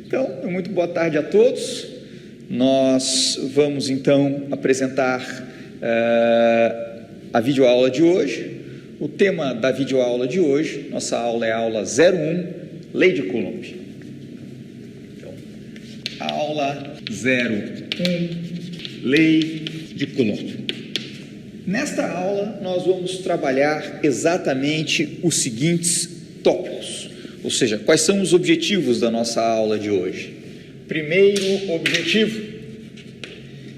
Então, muito boa tarde a todos. Nós vamos então apresentar a videoaula de hoje. O tema da videoaula de hoje, nossa aula é a aula 01, Lei de Coulomb. Então, a aula 01, Lei de Coulomb. Nesta aula, nós vamos trabalhar exatamente os seguintes tópicos, ou seja, quais são os objetivos da nossa aula de hoje. Primeiro objetivo,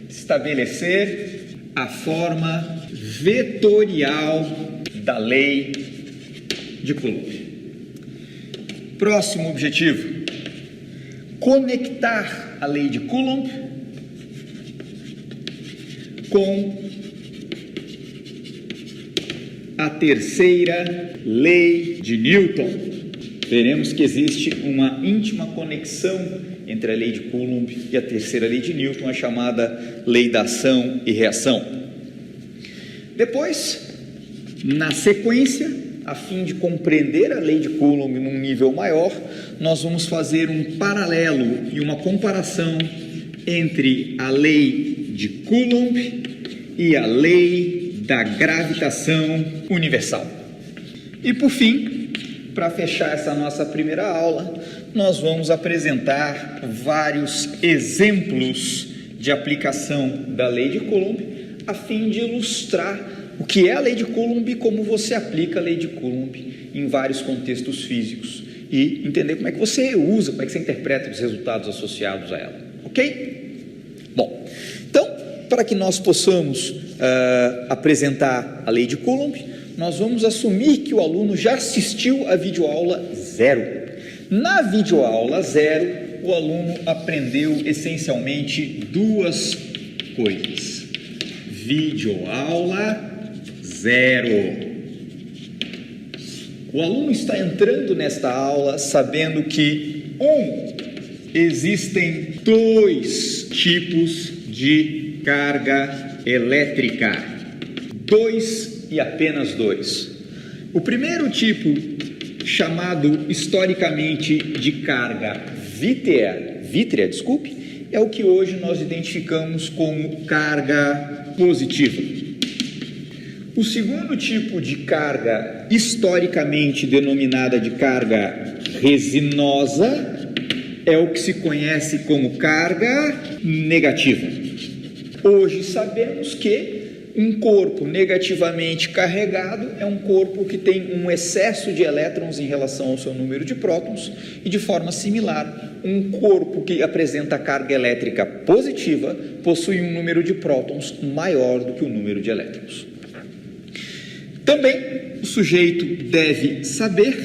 estabelecer a forma vetorial da lei de Coulomb. Próximo objetivo, conectar a lei de Coulomb com a terceira lei de Newton. Veremos que existe uma íntima conexão entre a lei de Coulomb e a terceira lei de Newton, a chamada lei da ação e reação. Depois, na sequência, a fim de compreender a lei de Coulomb num nível maior, nós vamos fazer um paralelo e uma comparação entre a lei de Coulomb e a lei da gravitação universal. E por fim, para fechar essa nossa primeira aula, nós vamos apresentar vários exemplos de aplicação da lei de Coulomb, a fim de ilustrar o que é a lei de Coulomb e como você aplica a lei de Coulomb em vários contextos físicos e entender como é que você usa, como é que você interpreta os resultados associados a ela, ok? Bom, então, para que nós possamos apresentar a lei de Coulomb, nós vamos assumir que o aluno já assistiu à videoaula 0. Na videoaula 0, o aluno aprendeu essencialmente duas coisas. Videoaula 0. O aluno está entrando nesta aula sabendo que, existem dois tipos de carga elétrica. Dois e apenas dois. O primeiro tipo, chamado historicamente de carga vítrea, é o que hoje nós identificamos como carga positiva. O segundo tipo de carga, historicamente denominada de carga resinosa, é o que se conhece como carga negativa. Hoje sabemos que um corpo negativamente carregado é um corpo que tem um excesso de elétrons em relação ao seu número de prótons e, de forma similar, um corpo que apresenta carga elétrica positiva possui um número de prótons maior do que o número de elétrons. Também o sujeito deve saber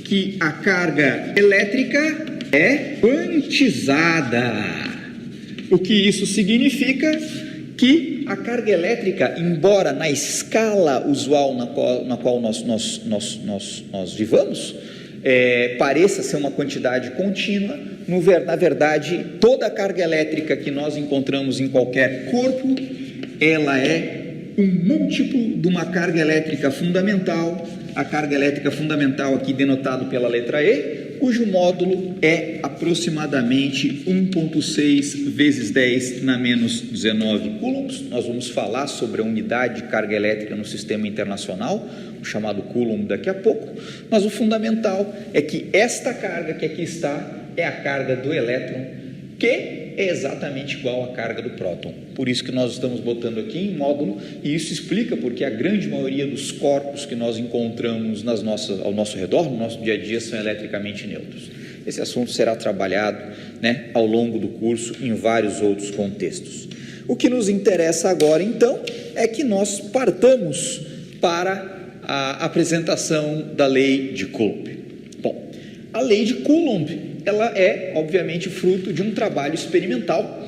que a carga elétrica é quantizada. O que isso significa? Que a carga elétrica, embora na escala usual na qual nós vivamos, pareça ser uma quantidade contínua, na verdade, toda a carga elétrica que nós encontramos em qualquer corpo, ela é um múltiplo de uma carga elétrica fundamental, a carga elétrica fundamental aqui denotado pela letra E, cujo módulo é aproximadamente 1,6 vezes 10 na menos 19 coulombs. Nós vamos falar sobre a unidade de carga elétrica no sistema internacional, o chamado coulomb daqui a pouco, mas o fundamental é que esta carga que aqui está é a carga do elétron, que é exatamente igual à carga do próton. Por isso que nós estamos botando aqui em módulo, e isso explica porque a grande maioria dos corpos que nós encontramos ao nosso redor, no nosso dia a dia, são eletricamente neutros. Esse assunto será trabalhado, ao longo do curso em vários outros contextos. O que nos interessa agora, então, é que nós partamos para a apresentação da lei de Coulomb. Bom, a lei de Coulomb, ela é, obviamente, fruto de um trabalho experimental.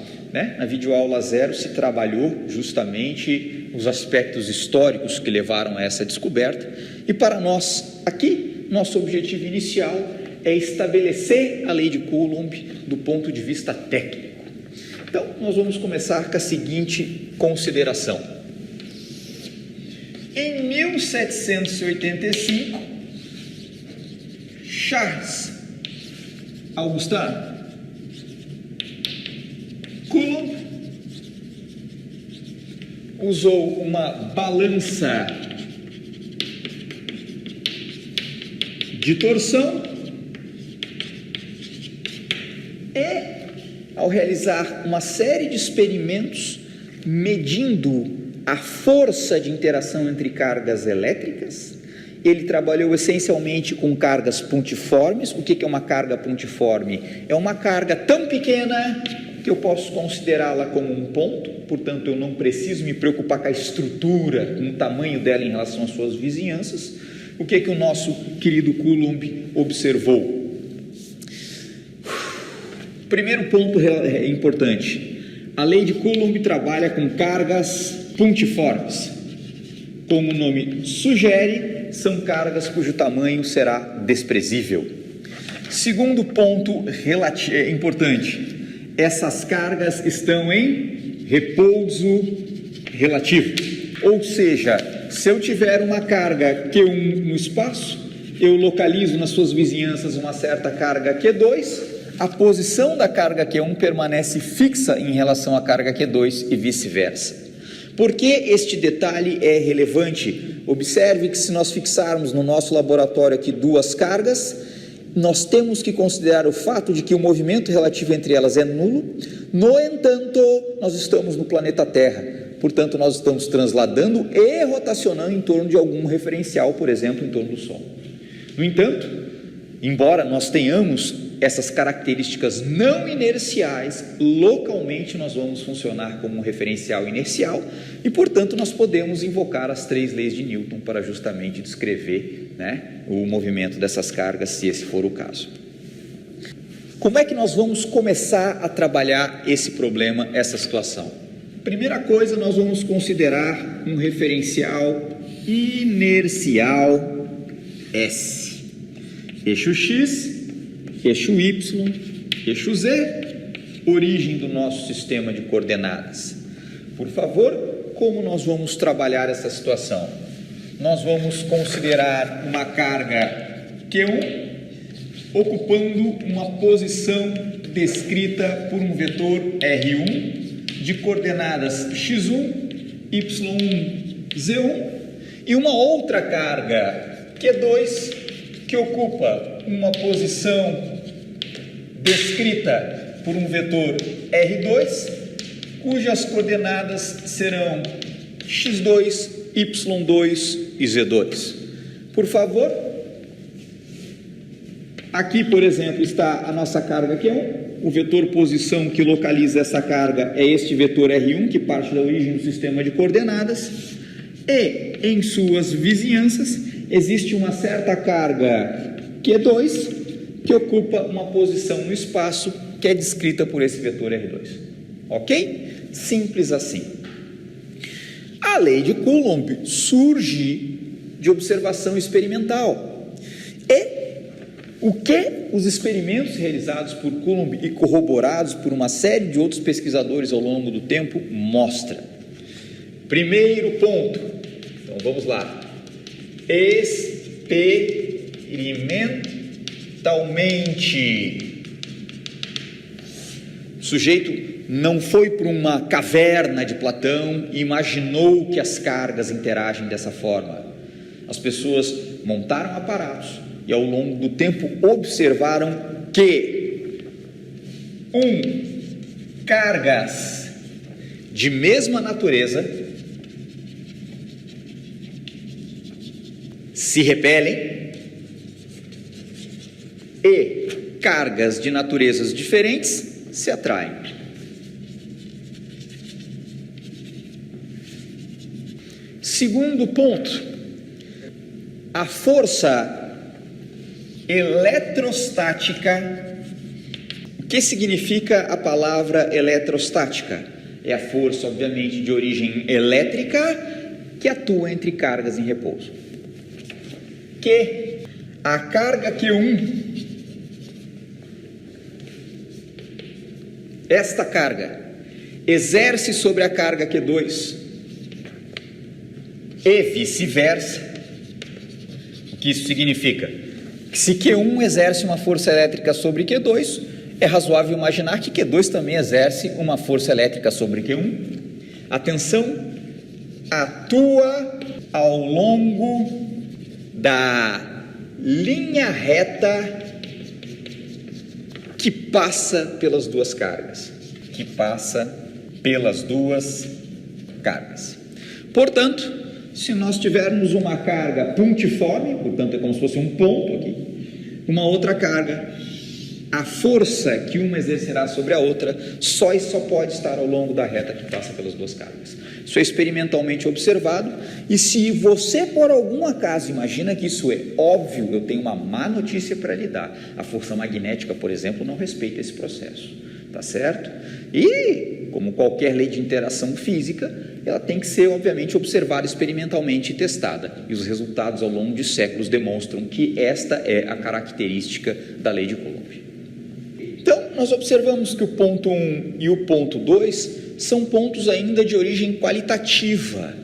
Na videoaula 0 se trabalhou justamente os aspectos históricos que levaram a essa descoberta, e para nós aqui, nosso objetivo inicial é estabelecer a lei de Coulomb do ponto de vista técnico. Então, nós vamos começar com a seguinte consideração. Em 1785, Charles Augustin Coulomb usou uma balança de torção e, ao realizar uma série de experimentos medindo a força de interação entre cargas elétricas, ele trabalhou essencialmente com cargas pontiformes. O que é uma carga pontiforme? É uma carga tão pequena que eu posso considerá-la como um ponto, portanto eu não preciso me preocupar com a estrutura, com o tamanho dela em relação às suas vizinhanças. O que o nosso querido Coulomb observou? Primeiro ponto importante: a lei de Coulomb trabalha com cargas pontiformes. Como o nome sugere, são cargas cujo tamanho será desprezível. Segundo ponto importante: essas cargas estão em repouso relativo. Ou seja, se eu tiver uma carga Q1 no espaço, eu localizo nas suas vizinhanças uma certa carga Q2, a posição da carga Q1 permanece fixa em relação à carga Q2 e vice-versa. Por que este detalhe é relevante? Observe que se nós fixarmos no nosso laboratório aqui duas cargas, nós temos que considerar o fato de que o movimento relativo entre elas é nulo. No entanto, nós estamos no planeta Terra. Portanto, nós estamos transladando e rotacionando em torno de algum referencial, por exemplo, em torno do Sol. No entanto, embora nós tenhamos essas características não inerciais, localmente nós vamos funcionar como um referencial inercial e, portanto, nós podemos invocar as 3 leis de Newton para justamente descrever, o movimento dessas cargas, se esse for o caso. Como é que nós vamos começar a trabalhar esse problema, essa situação? Primeira coisa, nós vamos considerar um referencial inercial S. Eixo X, eixo Y, eixo Z, origem do nosso sistema de coordenadas. Por favor, como nós vamos trabalhar essa situação? Nós vamos considerar uma carga Q1 ocupando uma posição descrita por um vetor R1 de coordenadas x1, y1, z1 e uma outra carga Q2 que ocupa uma posição descrita por um vetor R2 cujas coordenadas serão x2, y2 e z2. Por favor, aqui, por exemplo, está a nossa carga Q1. O vetor posição que localiza essa carga é este vetor R1, que parte da origem do sistema de coordenadas. E, em suas vizinhanças, existe uma certa carga Q2, que ocupa uma posição no espaço, que é descrita por esse vetor R2. Ok? Simples assim. A lei de Coulomb surge de observação experimental. E o que os experimentos realizados por Coulomb e corroborados por uma série de outros pesquisadores ao longo do tempo mostra? Primeiro ponto, então vamos lá. Experimentalmente, o sujeito não foi para uma caverna de Platão e imaginou que as cargas interagem dessa forma. As pessoas montaram aparatos e ao longo do tempo observaram que cargas de mesma natureza se repelem e cargas de naturezas diferentes se atraem. Segundo ponto, a força eletrostática. O que significa a palavra eletrostática? É a força, obviamente, de origem elétrica que atua entre cargas em repouso. Que a carga Q1, esta carga, exerce sobre a carga Q2 e vice-versa. O que isso significa? Que se Q1 exerce uma força elétrica sobre Q2, É razoável imaginar que Q2 também exerce uma força elétrica sobre Q1. Atenção, atua ao longo da linha reta que passa pelas duas cargas. Portanto, se nós tivermos uma carga pontiforme, portanto é como se fosse um ponto aqui, uma outra carga, a força que uma exercerá sobre a outra só pode estar ao longo da reta que passa pelas duas cargas. Isso é experimentalmente observado, e se você por algum acaso imagina que isso é óbvio, eu tenho uma má notícia para lhe dar. A força magnética, por exemplo, não respeita esse processo, tá certo? E, como qualquer lei de interação física, ela tem que ser, obviamente, observada experimentalmente e testada. E os resultados ao longo de séculos demonstram que esta é a característica da lei de Coulomb. Então, nós observamos que o ponto 1 e o ponto 2 são pontos ainda de origem qualitativa,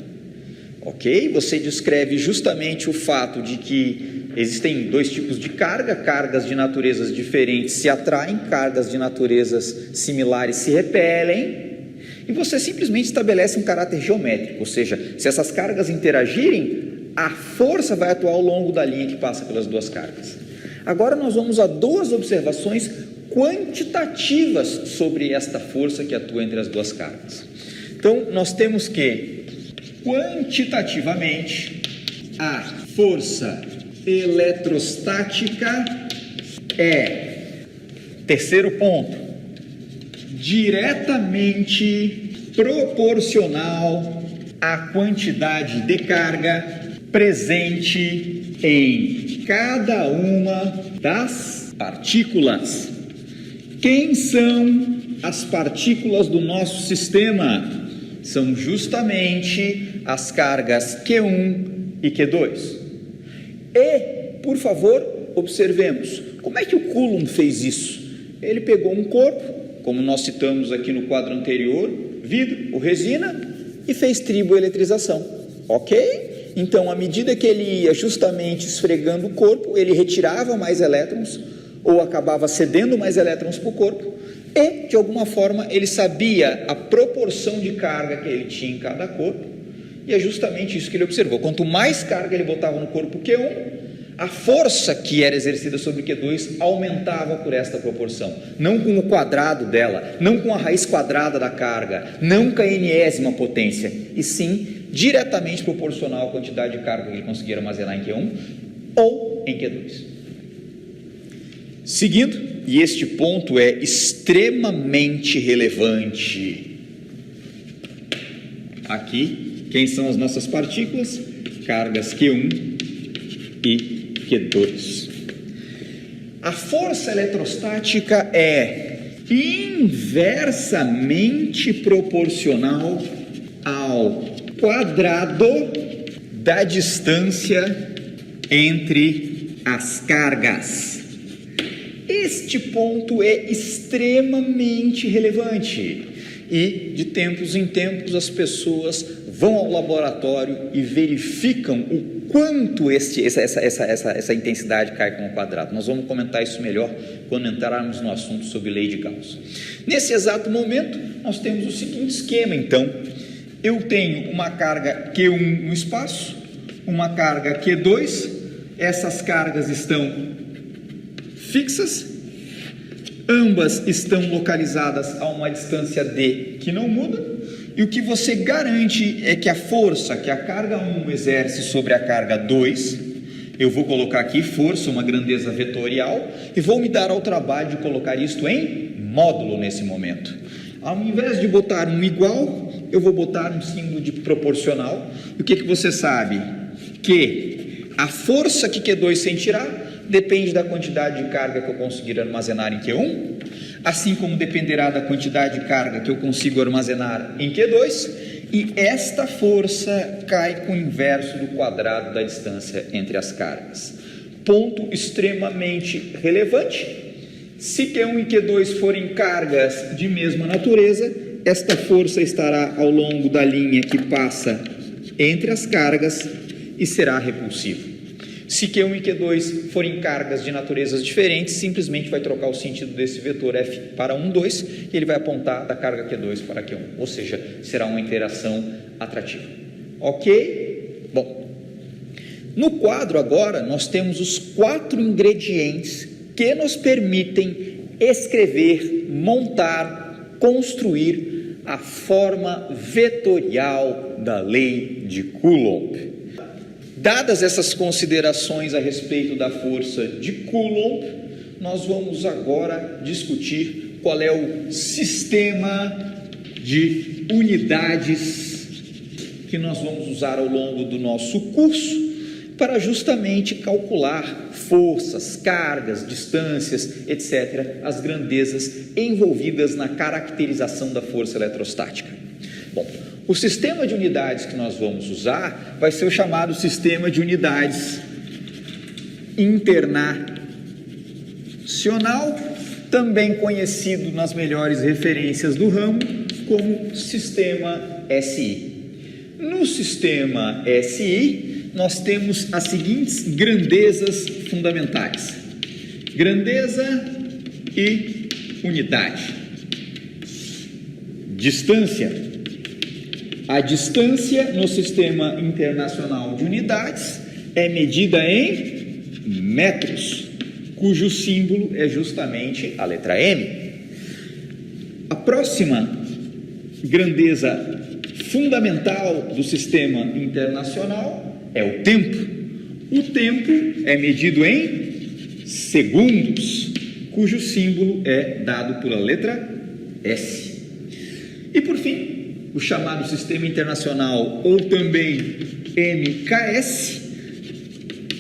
ok? Você descreve justamente o fato de que existem dois tipos de carga, cargas de naturezas diferentes se atraem, cargas de naturezas similares se repelem, e você simplesmente estabelece um caráter geométrico, ou seja, se essas cargas interagirem, a força vai atuar ao longo da linha que passa pelas duas cargas. Agora nós vamos a duas observações quantitativas sobre esta força que atua entre as duas cargas. Então, nós temos que, quantitativamente, a força eletrostática é, terceiro ponto, diretamente proporcional à quantidade de carga presente em cada uma das partículas. Quem são as partículas do nosso sistema? São justamente as cargas Q1 e Q2. E, por favor, observemos, como é que o Coulomb fez isso? Ele pegou um corpo, como nós citamos aqui no quadro anterior, vidro ou resina, e fez triboeletrização, ok? Então, à medida que ele ia justamente esfregando o corpo, ele retirava mais elétrons, ou acabava cedendo mais elétrons para o corpo, e, de alguma forma, ele sabia a proporção de carga que ele tinha em cada corpo, e é justamente isso que ele observou. Quanto mais carga ele botava no corpo Q1, a força que era exercida sobre Q2 aumentava por esta proporção, não com o quadrado dela, não com a raiz quadrada da carga, não com a enésima potência, e sim diretamente proporcional à quantidade de carga que ele conseguia armazenar em Q1 ou em Q2. Seguindo, e este ponto é extremamente relevante, aqui, quem são as nossas partículas? Cargas Q1 e Q2. A força eletrostática é inversamente proporcional ao quadrado da distância entre as cargas. Este ponto é extremamente relevante e, de tempos em tempos, as pessoas vão ao laboratório e verificam o quanto essa intensidade cai com o quadrado. Nós vamos comentar isso melhor quando entrarmos no assunto sobre lei de Gauss. Nesse exato momento, nós temos o seguinte esquema, então. Eu tenho uma carga Q1 no espaço, uma carga Q2, essas cargas estão fixas, ambas estão localizadas a uma distância D que não muda, e o que você garante é que a força que a carga 1 exerce sobre a carga 2, eu vou colocar aqui força, uma grandeza vetorial, e vou me dar ao trabalho de colocar isto em módulo nesse momento. Ao invés de botar um igual, eu vou botar um símbolo de proporcional. E o que você sabe? Que a força que Q2 sentirá depende da quantidade de carga que eu conseguir armazenar em Q1, assim como dependerá da quantidade de carga que eu consigo armazenar em Q2, e esta força cai com o inverso do quadrado da distância entre as cargas. Ponto extremamente relevante: se Q1 e Q2 forem cargas de mesma natureza, esta força estará ao longo da linha que passa entre as cargas e será repulsiva. Se Q1 e Q2 forem cargas de naturezas diferentes, simplesmente vai trocar o sentido desse vetor F para 1, 2, e ele vai apontar da carga Q2 para Q1, ou seja, será uma interação atrativa. Ok? Bom, no quadro agora nós temos os 4 ingredientes que nos permitem escrever, montar, construir a forma vetorial da lei de Coulomb. Dadas essas considerações a respeito da força de Coulomb, nós vamos agora discutir qual é o sistema de unidades que nós vamos usar ao longo do nosso curso para justamente calcular forças, cargas, distâncias, etc., as grandezas envolvidas na caracterização da força eletrostática. Bom, o sistema de unidades que nós vamos usar vai ser o chamado sistema de unidades internacional, também conhecido nas melhores referências do ramo como sistema SI. No sistema SI, nós temos as seguintes grandezas fundamentais: grandeza e unidade. Distância. A distância no sistema internacional de unidades é medida em metros, cujo símbolo é justamente a letra M. A próxima grandeza fundamental do sistema internacional é o tempo. O tempo é medido em segundos, cujo símbolo é dado pela letra S. E por fim, o chamado Sistema Internacional, ou também MKS,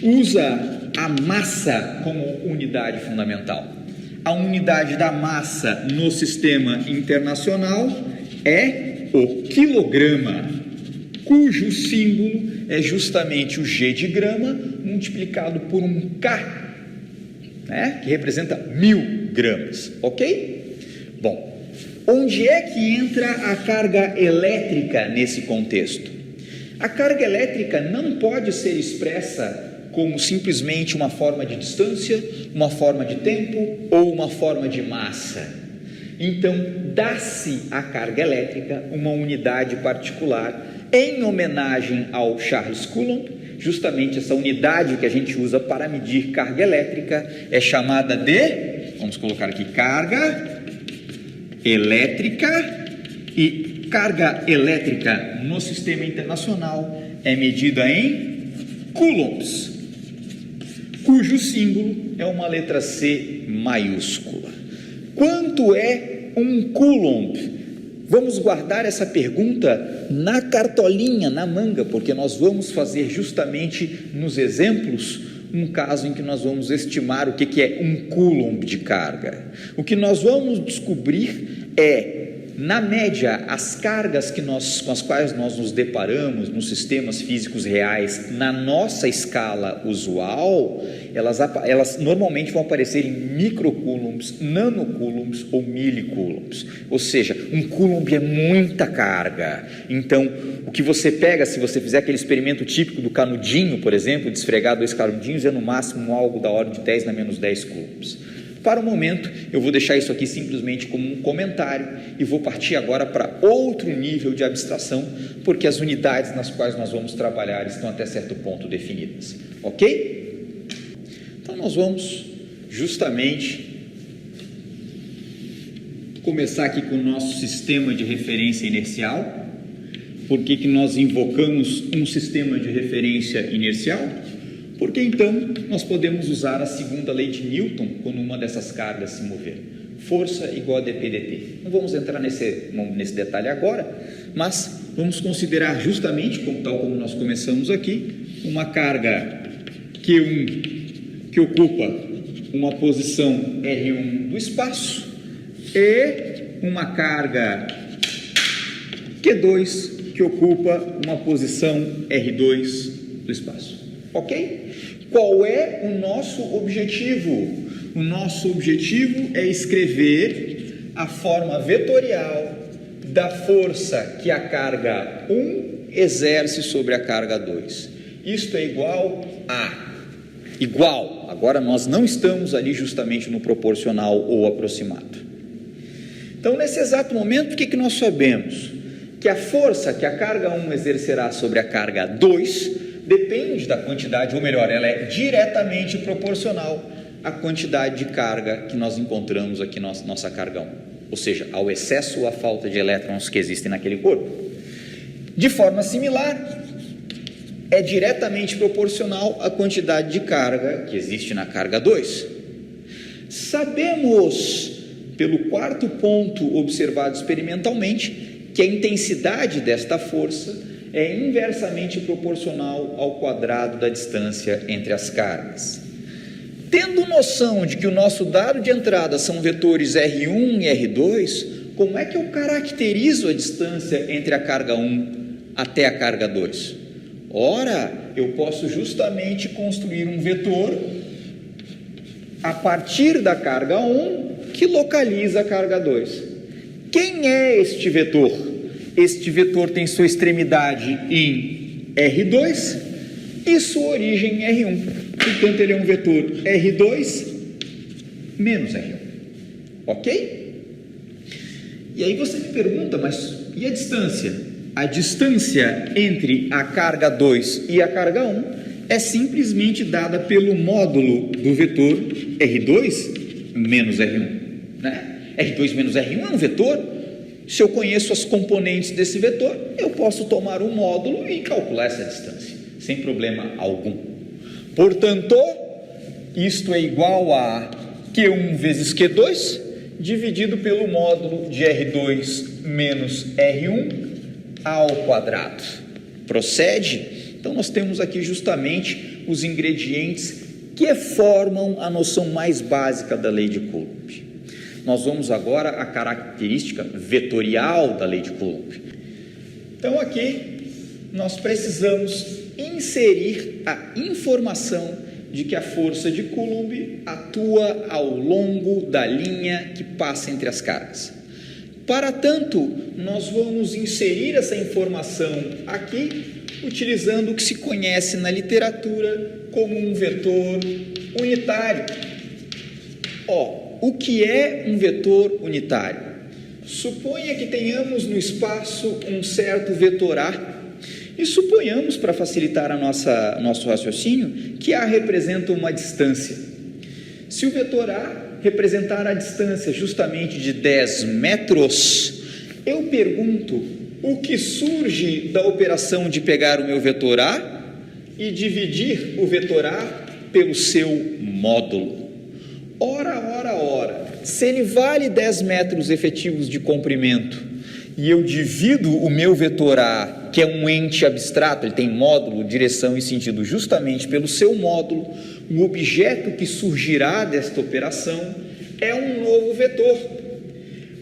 usa a massa como unidade fundamental. A unidade da massa no Sistema Internacional é o quilograma, cujo símbolo é justamente o G de grama multiplicado por um K, né, que representa 1000 gramas, ok? Bom, onde é que entra a carga elétrica nesse contexto? A carga elétrica não pode ser expressa como simplesmente uma forma de distância, uma forma de tempo ou uma forma de massa. Então, dá-se à carga elétrica uma unidade particular em homenagem ao Charles Coulomb. Justamente essa unidade que a gente usa para medir carga elétrica é chamada de, vamos colocar aqui, carga elétrica. E carga elétrica no sistema internacional é medida em coulombs, cujo símbolo é uma letra C maiúscula. Quanto é um coulomb? Vamos guardar essa pergunta na cartolinha, na manga, porque nós vamos fazer justamente nos exemplos um caso em que nós vamos estimar o que é um coulomb de carga. O que nós vamos descobrir é, na média, as cargas com as quais nós nos deparamos nos sistemas físicos reais, na nossa escala usual, elas normalmente vão aparecer em microcoulombs, nanocoulombs ou milicoulombs. Ou seja, um coulomb é muita carga. Então, o que você pega, se você fizer aquele experimento típico do canudinho, por exemplo, de esfregar 2 canudinhos, é no máximo algo da ordem de 10 na menos 10 coulombs. Para o momento, eu vou deixar isso aqui simplesmente como um comentário e vou partir agora para outro nível de abstração, porque as unidades nas quais nós vamos trabalhar estão até certo ponto definidas, ok? Então, nós vamos justamente começar aqui com o nosso sistema de referência inercial. Por que nós invocamos um sistema de referência inercial? Porque então nós podemos usar a segunda lei de Newton quando uma dessas cargas se mover. Força igual a dp dt. Não vamos entrar nesse detalhe agora, mas vamos considerar justamente, tal como nós começamos aqui, uma carga Q1 que ocupa uma posição R1 do espaço e uma carga Q2 que ocupa uma posição R2 do espaço. Ok? Qual é o nosso objetivo? O nosso objetivo é escrever a forma vetorial da força que a carga 1 exerce sobre a carga 2. Isto é igual a igual. Agora nós não estamos ali justamente no proporcional ou aproximado. Então, nesse exato momento, o que nós sabemos? Que a força que a carga 1 exercerá sobre a carga 2 depende da quantidade, ou melhor, ela é diretamente proporcional à quantidade de carga que nós encontramos aqui na nossa carga 1, ou seja, ao excesso ou à falta de elétrons que existem naquele corpo. De forma similar, é diretamente proporcional à quantidade de carga que existe na carga 2. Sabemos, pelo quarto ponto observado experimentalmente, que a intensidade desta força é inversamente proporcional ao quadrado da distância entre as cargas. Tendo noção de que o nosso dado de entrada são vetores R1 e R2, como é que eu caracterizo a distância entre a carga 1 até a carga 2? Ora, eu posso justamente construir um vetor a partir da carga 1 que localiza a carga 2. Quem é este vetor? Este vetor tem sua extremidade em R2 e sua origem em R1. Portanto, ele é um vetor R2 menos R1. Ok? E aí você me pergunta, mas e a distância? A distância entre a carga 2 e a carga 1 é simplesmente dada pelo módulo do vetor R2 menos R1. Né? R2 menos R1 é um vetor. Se eu conheço as componentes desse vetor, eu posso tomar um módulo e calcular essa distância, sem problema algum. Portanto, isto é igual a Q1 vezes Q2, dividido pelo módulo de R2 menos R1 ao quadrado. Procede? Então, nós temos aqui justamente os ingredientes que formam a noção mais básica da lei de Coulomb. Nós vamos agora à característica vetorial da lei de Coulomb. Então, aqui nós precisamos inserir a informação de que a força de Coulomb atua ao longo da linha que passa entre as cargas. Para tanto, nós vamos inserir essa informação aqui, utilizando o que se conhece na literatura como um vetor unitário. O que é um vetor unitário? Suponha que tenhamos no espaço um certo vetor A e suponhamos, para facilitar nosso raciocínio, que A representa uma distância. Se o vetor A representar a distância justamente de 10 metros, eu pergunto, o que surge da operação de pegar o meu vetor A e dividir o vetor A pelo seu módulo? Ora, se ele vale 10 metros efetivos de comprimento e eu divido o meu vetor A, que é um ente abstrato, ele tem módulo, direção e sentido, justamente pelo seu módulo, o objeto que surgirá desta operação é um novo vetor,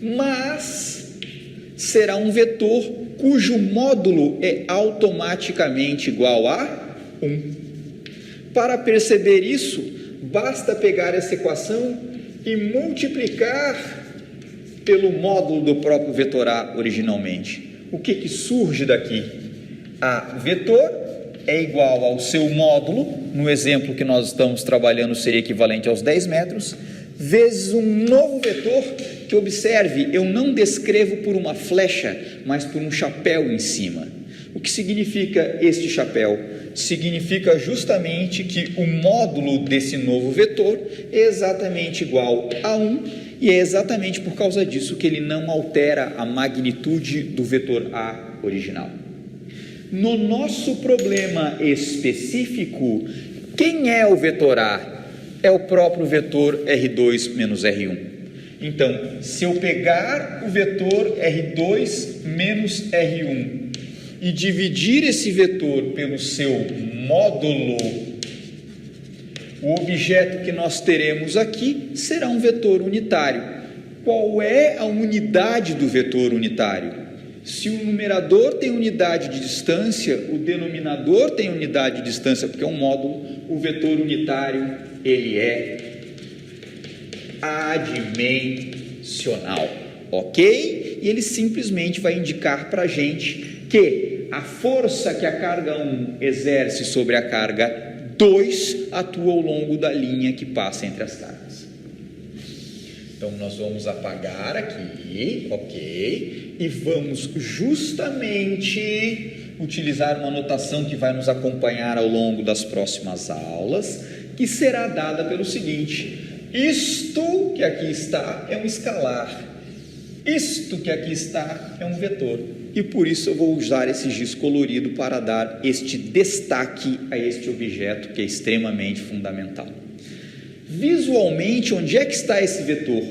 mas será um vetor cujo módulo é automaticamente igual a 1. Para perceber isso, basta pegar essa equação e multiplicar pelo módulo do próprio vetor A originalmente. O que surge daqui? A vetor é igual ao seu módulo, no exemplo que nós estamos trabalhando seria equivalente aos 10 metros, vezes um novo vetor que, observe, eu não descrevo por uma flecha, mas por um chapéu em cima. O que significa este chapéu? Significa justamente que o módulo desse novo vetor é exatamente igual a 1 e é exatamente por causa disso que ele não altera a magnitude do vetor A original. No nosso problema específico, quem é o vetor A? É o próprio vetor R2 menos R1. Então, se eu pegar o vetor R2 menos R1 e dividir esse vetor pelo seu módulo, o objeto que nós teremos aqui será um vetor unitário. Qual é a unidade do vetor unitário? Se o numerador tem unidade de distância, o denominador tem unidade de distância, porque é um módulo, o vetor unitário, ele é adimensional, ok? E ele simplesmente vai indicar para a gente que a força que a carga 1 exerce sobre a carga 2 atua ao longo da linha que passa entre as cargas. Então, nós vamos apagar aqui, ok, e vamos justamente utilizar uma notação que vai nos acompanhar ao longo das próximas aulas, que será dada pelo seguinte: isto que aqui está é um escalar, isto que aqui está é um vetor, e por isso eu vou usar esse giz colorido para dar este destaque a este objeto que é extremamente fundamental. Visualmente, onde é que está esse vetor?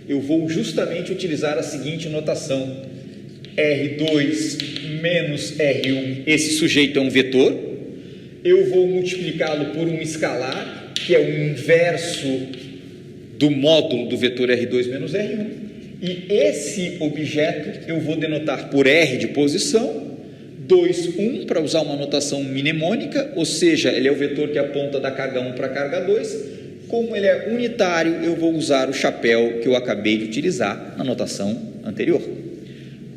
Eu vou justamente utilizar a seguinte notação: R2 menos R1, esse sujeito é um vetor, eu vou multiplicá-lo por um escalar, que é o inverso do módulo do vetor R2 menos R1, e esse objeto eu vou denotar por R de posição, 2, 1, para usar uma notação mnemônica, ou seja, ele é o vetor que aponta da carga 1 para a carga 2, como ele é unitário, eu vou usar o chapéu que eu acabei de utilizar na notação anterior.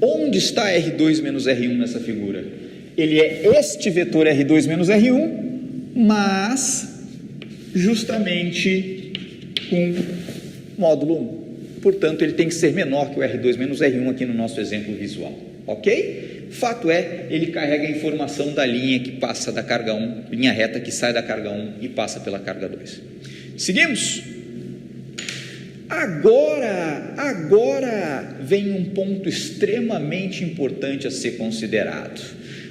Onde está R2 menos R1 nessa figura? Ele é este vetor R2 menos R1, mas justamente com módulo 1. Portanto, ele tem que ser menor que o R2 menos R1 aqui no nosso exemplo visual. Ok? Fato é, ele carrega a informação da linha que passa da carga 1, linha reta que sai da carga 1 e passa pela carga 2. Seguimos? Agora vem um ponto extremamente importante a ser considerado.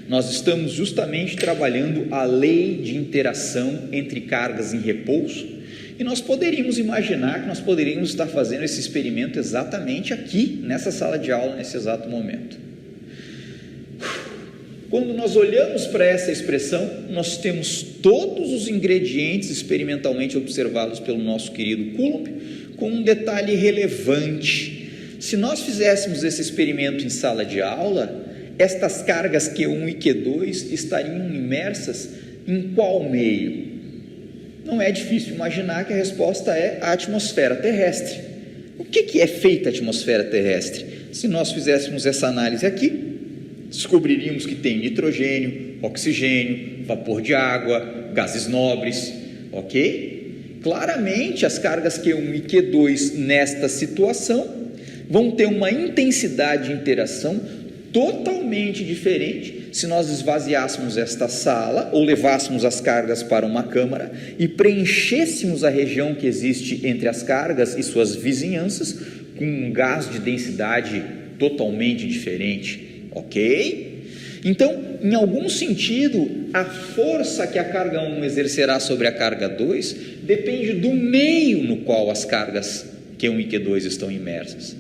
Nós estamos justamente trabalhando a lei de interação entre cargas em repouso, e nós poderíamos imaginar que nós poderíamos estar fazendo esse experimento exatamente aqui, nessa sala de aula, nesse exato momento. Quando nós olhamos para essa expressão, nós temos todos os ingredientes experimentalmente observados pelo nosso querido Coulomb, com um detalhe relevante. Se nós fizéssemos esse experimento em sala de aula, estas cargas Q1 e Q2 estariam imersas em qual meio? Não é difícil imaginar que a resposta é a atmosfera terrestre. O que é feita a atmosfera terrestre? Se nós fizéssemos essa análise aqui, descobriríamos que tem nitrogênio, oxigênio, vapor de água, gases nobres, ok? Claramente, as cargas Q1 e Q2 nesta situação vão ter uma intensidade de interação totalmente diferente se nós esvaziássemos esta sala ou levássemos as cargas para uma câmara e preenchêssemos a região que existe entre as cargas e suas vizinhanças com um gás de densidade totalmente diferente, ok? Então, em algum sentido, a força que a carga 1 exercerá sobre a carga 2 depende do meio no qual as cargas Q1 e Q2 estão imersas.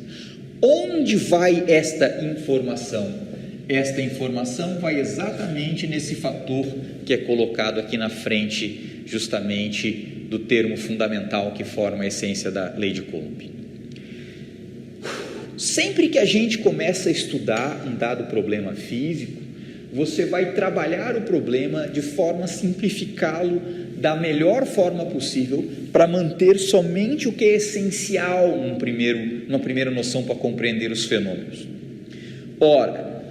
Onde vai esta informação? Esta informação vai exatamente nesse fator que é colocado aqui na frente, justamente do termo fundamental que forma a essência da lei de Coulomb. Sempre que a gente começa a estudar um dado problema físico, você vai trabalhar o problema de forma a simplificá-lo da melhor forma possível para manter somente o que é essencial numa primeira noção para compreender os fenômenos. Ora,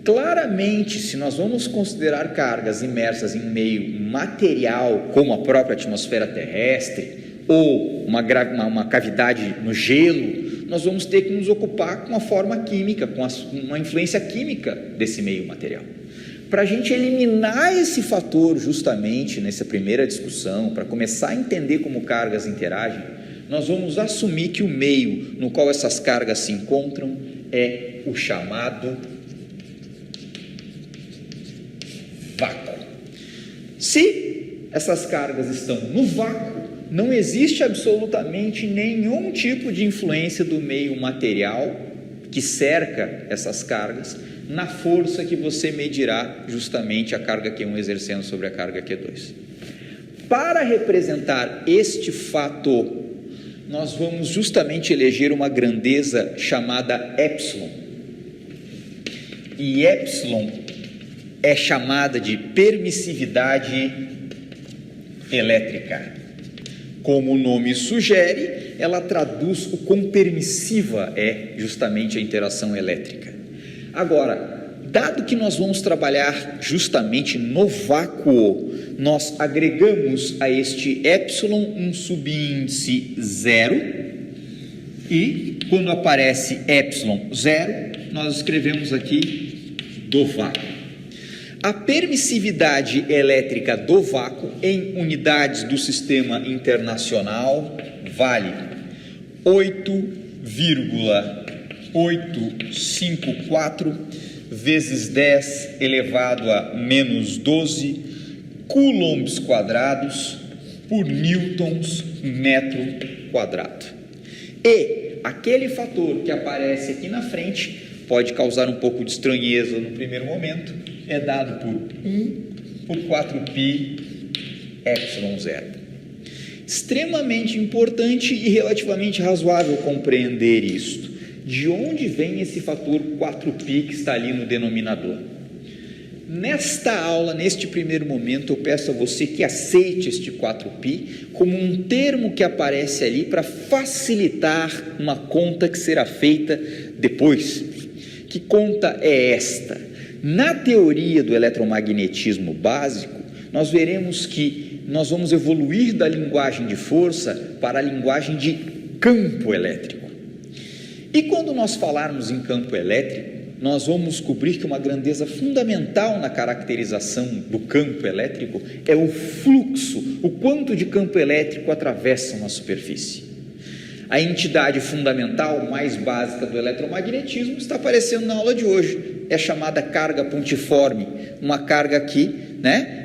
claramente, se nós vamos considerar cargas imersas em meio material, como a própria atmosfera terrestre, ou uma cavidade no gelo, nós vamos ter que nos ocupar com a forma química, com uma influência química desse meio material. Para a gente eliminar esse fator justamente nessa primeira discussão, para começar a entender como cargas interagem, nós vamos assumir que o meio no qual essas cargas se encontram é o chamado vácuo. Se essas cargas estão no vácuo, não existe absolutamente nenhum tipo de influência do meio material que cerca essas cargas na força que você medirá justamente a carga Q1 exercendo sobre a carga Q2. Para representar este fato, nós vamos justamente eleger uma grandeza chamada epsilon. E epsilon é chamada de permissividade elétrica. Como o nome sugere, ela traduz o quão permissiva é justamente a interação elétrica. Agora, Dado que nós vamos trabalhar justamente no vácuo, nós agregamos a este epsilon um subíndice 0, e quando aparece epsilon 0, nós escrevemos aqui do vácuo. A permissividade elétrica do vácuo em unidades do sistema internacional vale 8,854 vezes 10 elevado a menos 12 coulombs quadrados por newtons metro quadrado. E aquele fator que aparece aqui na frente pode causar um pouco de estranheza no primeiro momento, é dado por 1 por 4π epsilon 0. Extremamente importante e relativamente razoável compreender isto. De onde vem esse fator 4π que está ali no denominador? Nesta aula, neste primeiro momento, eu peço a você que aceite este 4π como um termo que aparece ali para facilitar uma conta que será feita depois. Que conta é esta? Na teoria do eletromagnetismo básico, nós veremos que nós vamos evoluir da linguagem de força para a linguagem de campo elétrico. E quando nós falarmos em campo elétrico, nós vamos descobrir que uma grandeza fundamental na caracterização do campo elétrico é o fluxo, o quanto de campo elétrico atravessa uma superfície. A entidade fundamental mais básica do eletromagnetismo está aparecendo na aula de hoje, é chamada carga pontiforme, uma carga que,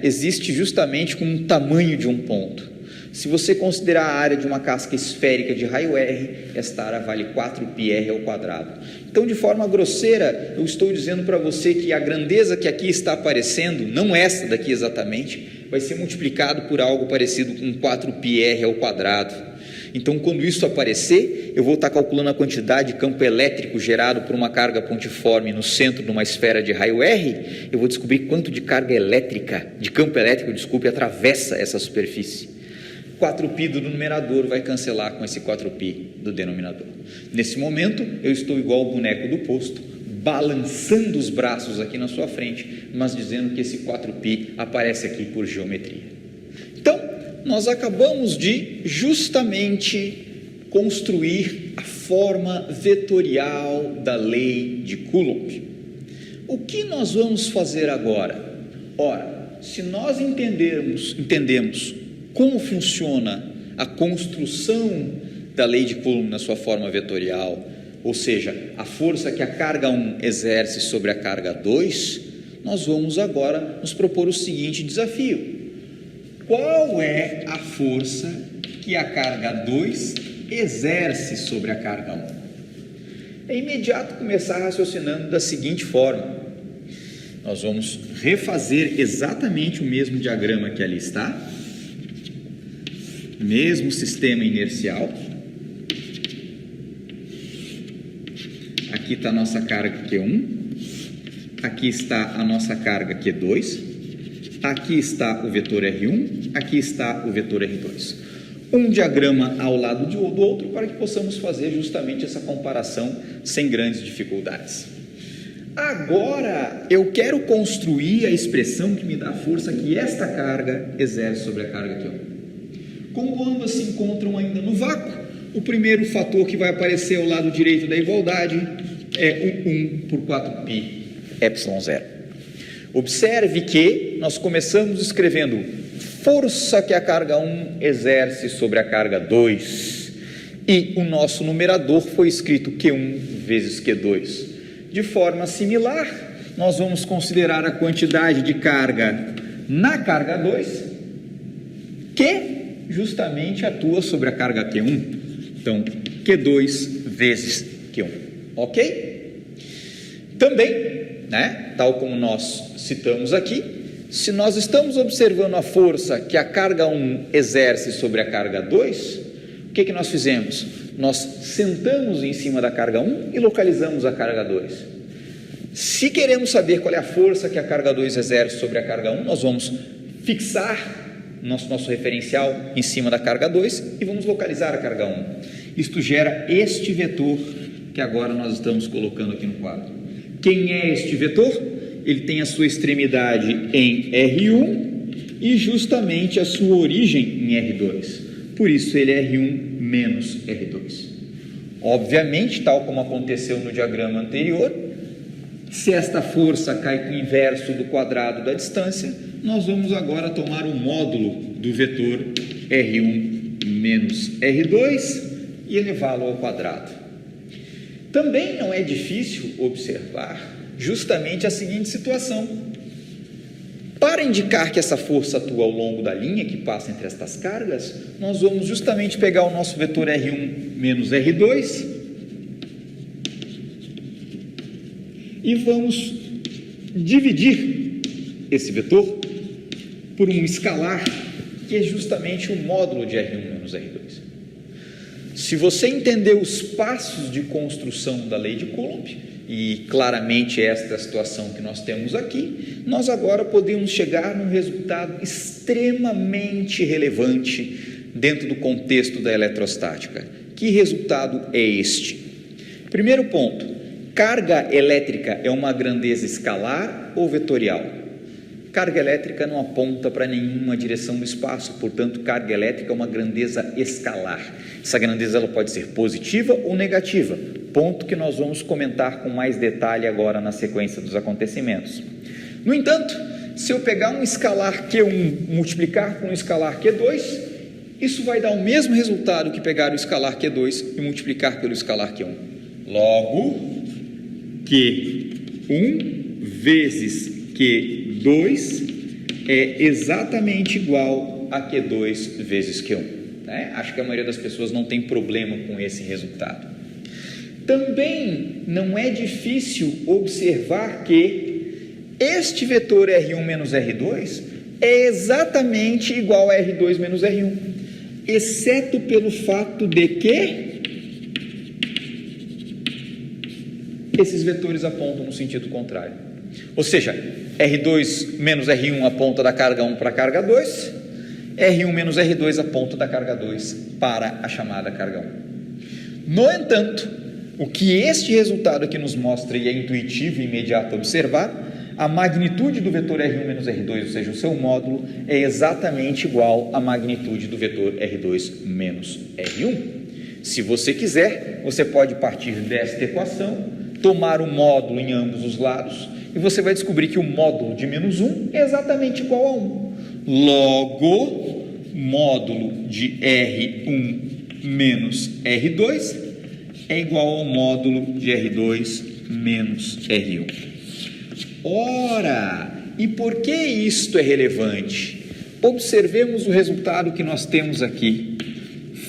existe justamente com o tamanho de um ponto. Se você considerar a área de uma casca esférica de raio R, esta área vale 4πr ao quadrado. Então, de forma grosseira, eu estou dizendo para você que a grandeza que aqui está aparecendo, não essa daqui exatamente, vai ser multiplicado por algo parecido com 4πr ao quadrado. Então, quando isso aparecer, eu vou estar calculando a quantidade de campo elétrico gerado por uma carga pontiforme no centro de uma esfera de raio R, eu vou descobrir quanto de carga elétrica, de campo elétrico, atravessa essa superfície. 4π do numerador vai cancelar com esse 4π do denominador. Nesse momento, eu estou igual ao boneco do posto, balançando os braços aqui na sua frente, mas dizendo que esse 4π aparece aqui por geometria. Então, nós acabamos de justamente construir a forma vetorial da lei de Coulomb. O que nós vamos fazer agora? Ora, se nós entendemos como funciona a construção da lei de Coulomb na sua forma vetorial, ou seja, a força que a carga 1 exerce sobre a carga 2, nós vamos agora nos propor o seguinte desafio. Qual é a força que a carga 2 exerce sobre a carga 1? É imediato começar raciocinando da seguinte forma. Nós vamos refazer exatamente o mesmo diagrama que ali está, mesmo sistema inercial. Aqui está a nossa carga Q1, aqui está a nossa carga Q2, aqui está o vetor R1, aqui está o vetor R2. Um diagrama ao lado do outro para que possamos fazer justamente essa comparação sem grandes dificuldades. Agora, eu quero construir a expressão que me dá a força que esta carga exerce sobre a carga Q1. Como ambas se encontram ainda no vácuo, o primeiro fator que vai aparecer ao lado direito da igualdade é o 1 por 4π epsilon 0. Observe que nós começamos escrevendo força que a carga 1 exerce sobre a carga 2 e o nosso numerador foi escrito Q1 vezes Q2. De forma similar, nós vamos considerar a quantidade de carga na carga 2 que justamente atua sobre a carga Q1. Então, Q2 vezes Q1. Ok? Também, tal como nós citamos aqui, se nós estamos observando a força que a carga 1 exerce sobre a carga 2, o que nós fizemos? Nós sentamos em cima da carga 1 e localizamos a carga 2. Se queremos saber qual é a força que a carga 2 exerce sobre a carga 1, nós vamos fixar nosso referencial em cima da carga 2 e vamos localizar a carga 1. Isto gera este vetor que agora nós estamos colocando aqui no quadro. Quem é este vetor? ele tem a sua extremidade em R1 e justamente a sua origem em R2. Por isso ele é R1 menos R2. Obviamente, tal como aconteceu no diagrama anterior, se esta força cai com o inverso do quadrado da distância, nós vamos agora tomar o módulo do vetor R1 menos R2 e elevá-lo ao quadrado. Também não é difícil observar justamente a seguinte situação. Para indicar que essa força atua ao longo da linha que passa entre estas cargas, nós vamos justamente pegar o nosso vetor R1 menos R2 e vamos dividir esse vetor por um escalar que é justamente o módulo de R1 menos R2. Se você entender os passos de construção da lei de Coulomb, e claramente esta é a situação que nós temos aqui, nós agora podemos chegar num resultado extremamente relevante dentro do contexto da eletrostática. Que resultado é este? Primeiro ponto, carga elétrica é uma grandeza escalar ou vetorial? Carga elétrica não aponta para nenhuma direção do espaço, portanto, carga elétrica é uma grandeza escalar. Essa grandeza ela pode ser positiva ou negativa, ponto que nós vamos comentar com mais detalhe agora na sequência dos acontecimentos. No entanto, se eu pegar um escalar Q1 multiplicar com um escalar Q2, isso vai dar o mesmo resultado que pegar o escalar Q2 e multiplicar pelo escalar Q1. Logo, Q1 vezes Q2 é exatamente igual a Q2 vezes Q1. Né? Acho que a maioria das pessoas não tem problema com esse resultado. Também não é difícil observar que este vetor R1 menos R2 é exatamente igual a R2 menos R1, exceto pelo fato de que esses vetores apontam no sentido contrário. Ou seja, R2 menos R1 aponta da carga 1 para a carga 2, R1 menos R2 aponta da carga 2 para a chamada carga 1. No entanto, o que este resultado aqui nos mostra, e é intuitivo e imediato observar, a magnitude do vetor R1 menos R2, ou seja, o seu módulo, é exatamente igual à magnitude do vetor R2 menos R1. Se você quiser, você pode partir desta equação, tomar o módulo em ambos os lados, e você vai descobrir que o módulo de menos 1 é exatamente igual a 1. Logo, módulo de R1 menos R2 é igual ao módulo de R2 menos R1. Ora, e por que isto é relevante? Observemos o resultado que nós temos aqui.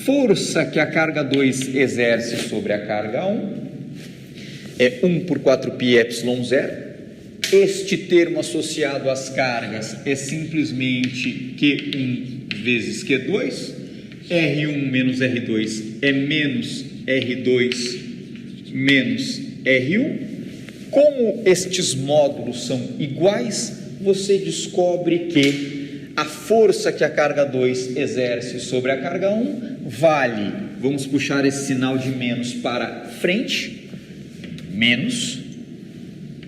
Força que a carga 2 exerce sobre a carga 1 é 1 por 4πε0. Este termo associado às cargas é simplesmente Q1 vezes Q2. R1 menos R2 é menos R2 menos R1. Como estes módulos são iguais, você descobre que a força que a carga 2 exerce sobre a carga 1 vale, vamos puxar esse sinal de menos para frente, menos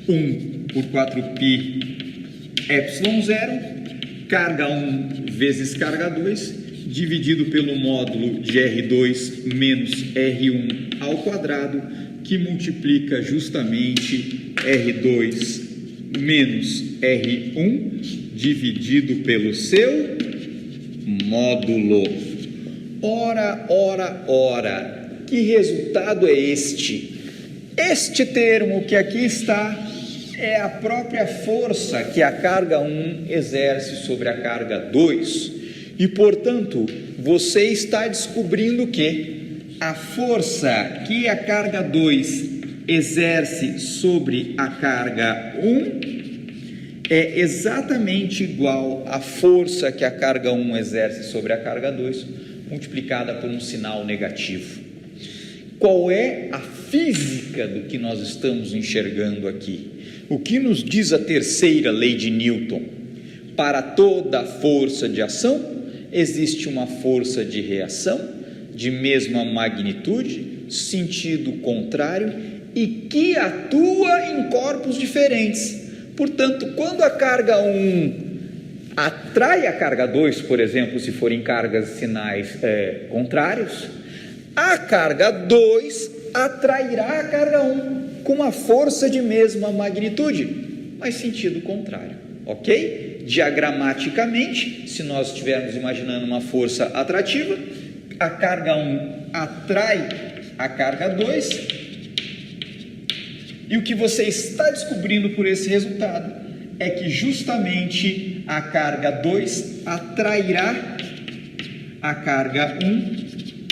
1 por 4πε0, carga 1 vezes carga 2, dividido pelo módulo de R2 menos R1 ao quadrado, que multiplica justamente R2 menos R1 dividido pelo seu módulo. Ora, ora, ora, que resultado é este? Este termo que aqui está é a própria força que a carga 1 exerce sobre a carga 2. E, portanto, você está descobrindo que a força que a carga 2 exerce sobre a carga 1 é exatamente igual à força que a carga 1 exerce sobre a carga 2, multiplicada por um sinal negativo. Qual é a física do que nós estamos enxergando aqui? O que nos diz a terceira lei de Newton? Para toda força de ação, existe uma força de reação de mesma magnitude, sentido contrário, e que atua em corpos diferentes. Portanto, quando a carga 1 atrai a carga 2, por exemplo, se forem cargas sinais contrários, a carga 2 atrairá a carga 1 com uma força de mesma magnitude, mas sentido contrário, ok? Diagramaticamente, se nós estivermos imaginando uma força atrativa, a carga 1 atrai a carga 2, e o que você está descobrindo por esse resultado é que justamente a carga 2 atrairá a carga 1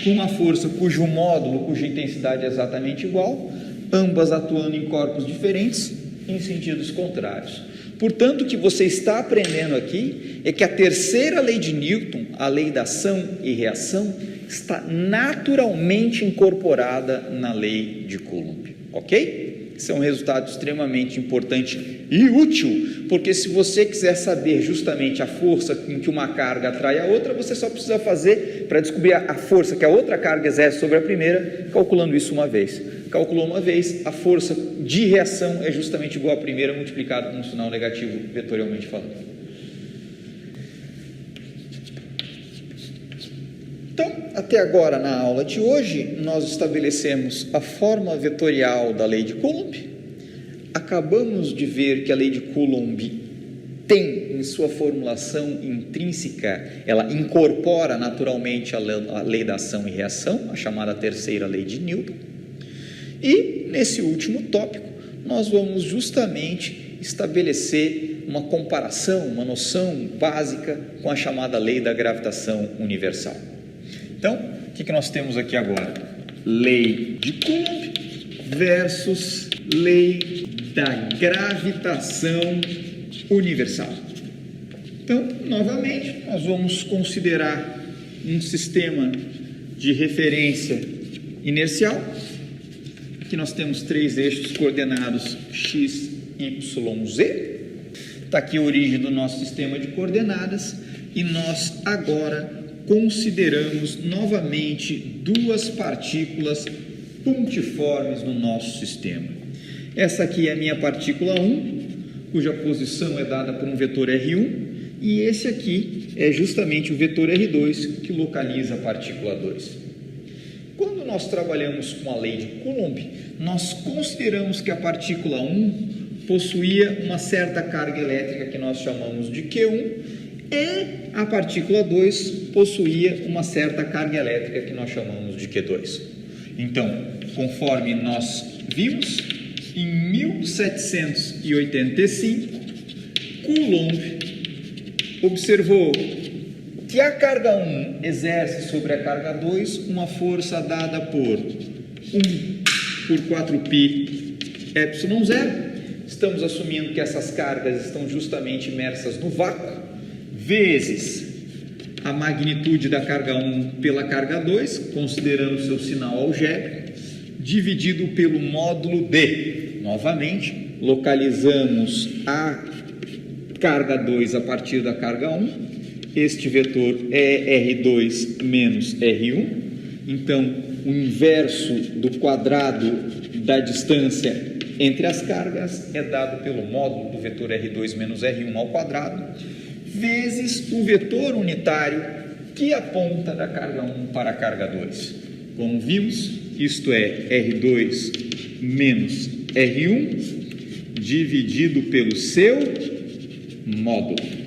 com uma força cujo módulo, cuja intensidade é exatamente igual, ambas atuando em corpos diferentes em sentidos contrários. Portanto, o que você está aprendendo aqui é que a terceira lei de Newton, a lei da ação e reação, está naturalmente incorporada na lei de Coulomb, ok? Isso é um resultado extremamente importante e útil, porque se você quiser saber justamente a força com que uma carga atrai a outra, você só precisa fazer, para descobrir a força que a outra carga exerce sobre a primeira, calculando isso uma vez. Calculou uma vez, a força de reação é justamente igual à primeira, multiplicado com um sinal negativo, vetorialmente falando. Então, até agora na aula de hoje, nós estabelecemos a forma vetorial da lei de Coulomb, acabamos de ver que a lei de Coulomb tem em sua formulação intrínseca, ela incorpora naturalmente a lei da ação e reação, a chamada terceira lei de Newton, e nesse último tópico, nós vamos justamente estabelecer uma comparação, uma noção básica com a chamada lei da gravitação universal. Então, o que nós temos aqui agora? Lei de Coulomb versus lei da gravitação universal. Então, novamente, nós vamos considerar um sistema de referência inercial. Aqui nós temos três eixos coordenados x, y, z. Está aqui a origem do nosso sistema de coordenadas e nós agora consideramos novamente duas partículas pontiformes no nosso sistema. Essa aqui é a minha partícula 1, cuja posição é dada por um vetor R1, e esse aqui é justamente o vetor R2 que localiza a partícula 2. Quando nós trabalhamos com a lei de Coulomb, nós consideramos que a partícula 1 possuía uma certa carga elétrica que nós chamamos de Q1, e a partícula 2 possuía uma certa carga elétrica que nós chamamos de Q2. Então, conforme nós vimos, em 1785, Coulomb observou que a carga 1 exerce sobre a carga 2 uma força dada por 1 por 4π ε0. Estamos assumindo que essas cargas estão justamente imersas no vácuo, vezes a magnitude da carga 1 pela carga 2, considerando seu sinal algébrico, dividido pelo módulo D. Novamente, localizamos a carga 2 a partir da carga 1. Este vetor é R2 menos R1. Então, o inverso do quadrado da distância entre as cargas é dado pelo módulo do vetor R2 menos R1 ao quadrado, vezes o vetor unitário que aponta da carga 1 para a carga 2. Como vimos, isto é R2 menos R1 dividido pelo seu módulo.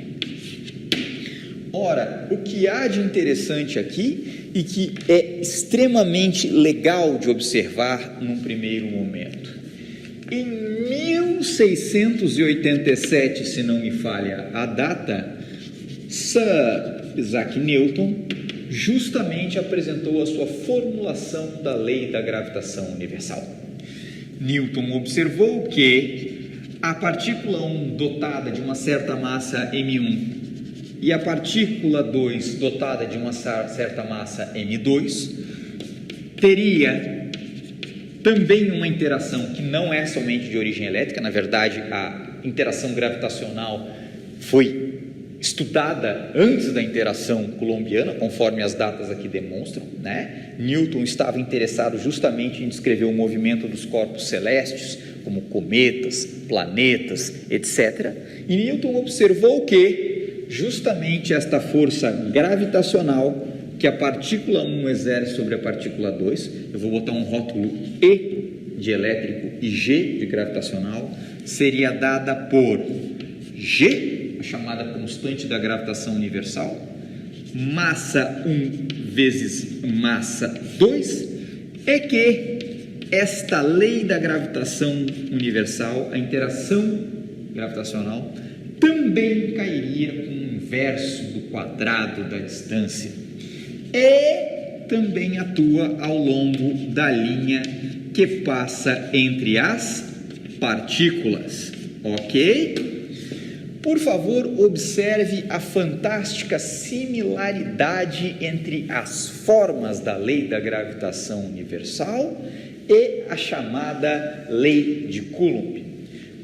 Ora, o que há de interessante aqui e que é extremamente legal de observar num primeiro momento. Em 1687, se não me falha a data, Sir Isaac Newton justamente apresentou a sua formulação da lei da gravitação universal. Newton observou que a partícula 1 dotada de uma certa massa m1 e a partícula 2 dotada de uma certa massa m2 teria também uma interação que não é somente de origem elétrica. Na verdade, a interação gravitacional foi estudada antes da interação coulombiana, conforme as datas aqui demonstram, né? Newton estava interessado justamente em descrever o movimento dos corpos celestes, como cometas, planetas, etc. E Newton observou que justamente esta força gravitacional que a partícula 1 exerce sobre a partícula 2, eu vou botar um rótulo E de elétrico e G de gravitacional, seria dada por G, a chamada constante da gravitação universal, massa 1 vezes massa 2, é que esta lei da gravitação universal, a interação gravitacional, também cairia com o inverso do quadrado da distância e também atua ao longo da linha que passa entre as partículas, ok? Por favor, observe a fantástica similaridade entre as formas da lei da gravitação universal e a chamada lei de Coulomb,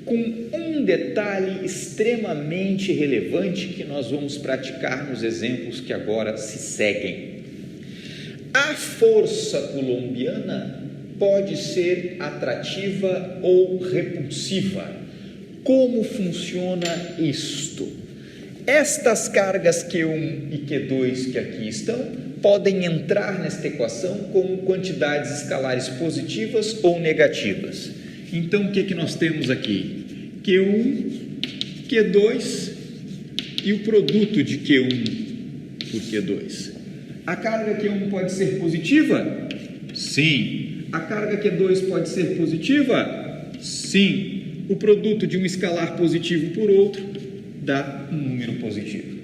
com um detalhe extremamente relevante que nós vamos praticar nos exemplos que agora se seguem. A força coulombiana pode ser atrativa ou repulsiva. Como funciona isto? Estas cargas Q1 e Q2 que aqui estão podem entrar nesta equação como quantidades escalares positivas ou negativas. Então, o que nós temos aqui? Q1, Q2 e o produto de Q1 por Q2. A carga Q1 pode ser positiva? Sim. A carga Q2 pode ser positiva? Sim. O produto de um escalar positivo por outro dá um número positivo.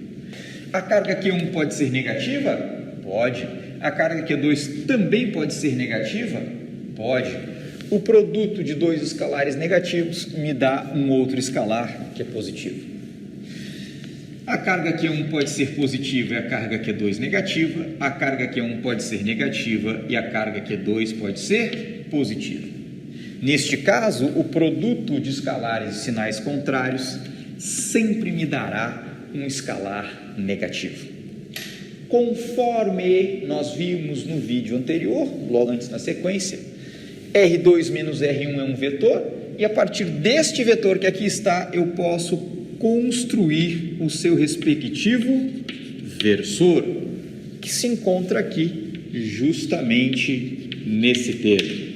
A carga Q1 pode ser negativa? Pode. A carga Q2 também pode ser negativa? Pode. O produto de dois escalares negativos me dá um outro escalar que é positivo. A carga Q1 pode ser positiva e a carga Q2 negativa. A carga Q1 pode ser negativa e a carga Q2 pode ser positiva. Neste caso, o produto de escalares e sinais contrários sempre me dará um escalar negativo. Conforme nós vimos no vídeo anterior, logo antes na sequência, R2 menos R1 é um vetor, e a partir deste vetor que aqui está, eu posso construir o seu respectivo versor, que se encontra aqui justamente nesse termo.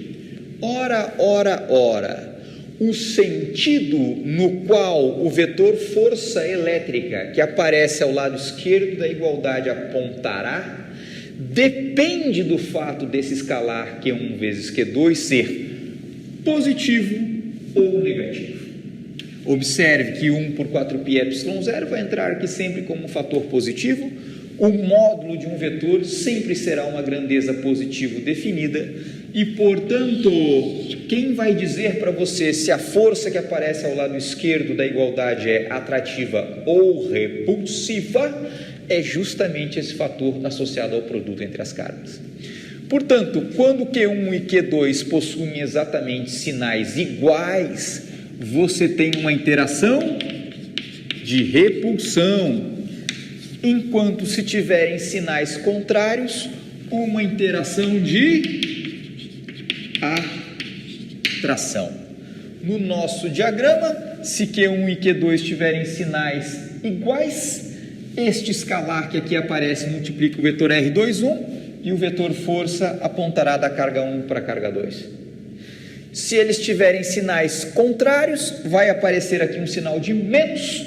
Ora, ora, ora, o sentido no qual o vetor força elétrica que aparece ao lado esquerdo da igualdade apontará depende do fato desse escalar Q1 vezes Q2 ser positivo ou negativo. Observe que 1 por 4πε0 vai entrar aqui sempre como um fator positivo. O módulo de um vetor sempre será uma grandeza positiva definida e, portanto, quem vai dizer para você se a força que aparece ao lado esquerdo da igualdade é atrativa ou repulsiva é justamente esse fator associado ao produto entre as cargas. Portanto, quando Q1 e Q2 possuem exatamente sinais iguais, você tem uma interação de repulsão, enquanto se tiverem sinais contrários, uma interação de atração. No nosso diagrama, se Q1 e Q2 tiverem sinais iguais, este escalar que aqui aparece multiplica o vetor R2,1 e o vetor força apontará da carga 1 para a carga 2. Se eles tiverem sinais contrários, vai aparecer aqui um sinal de menos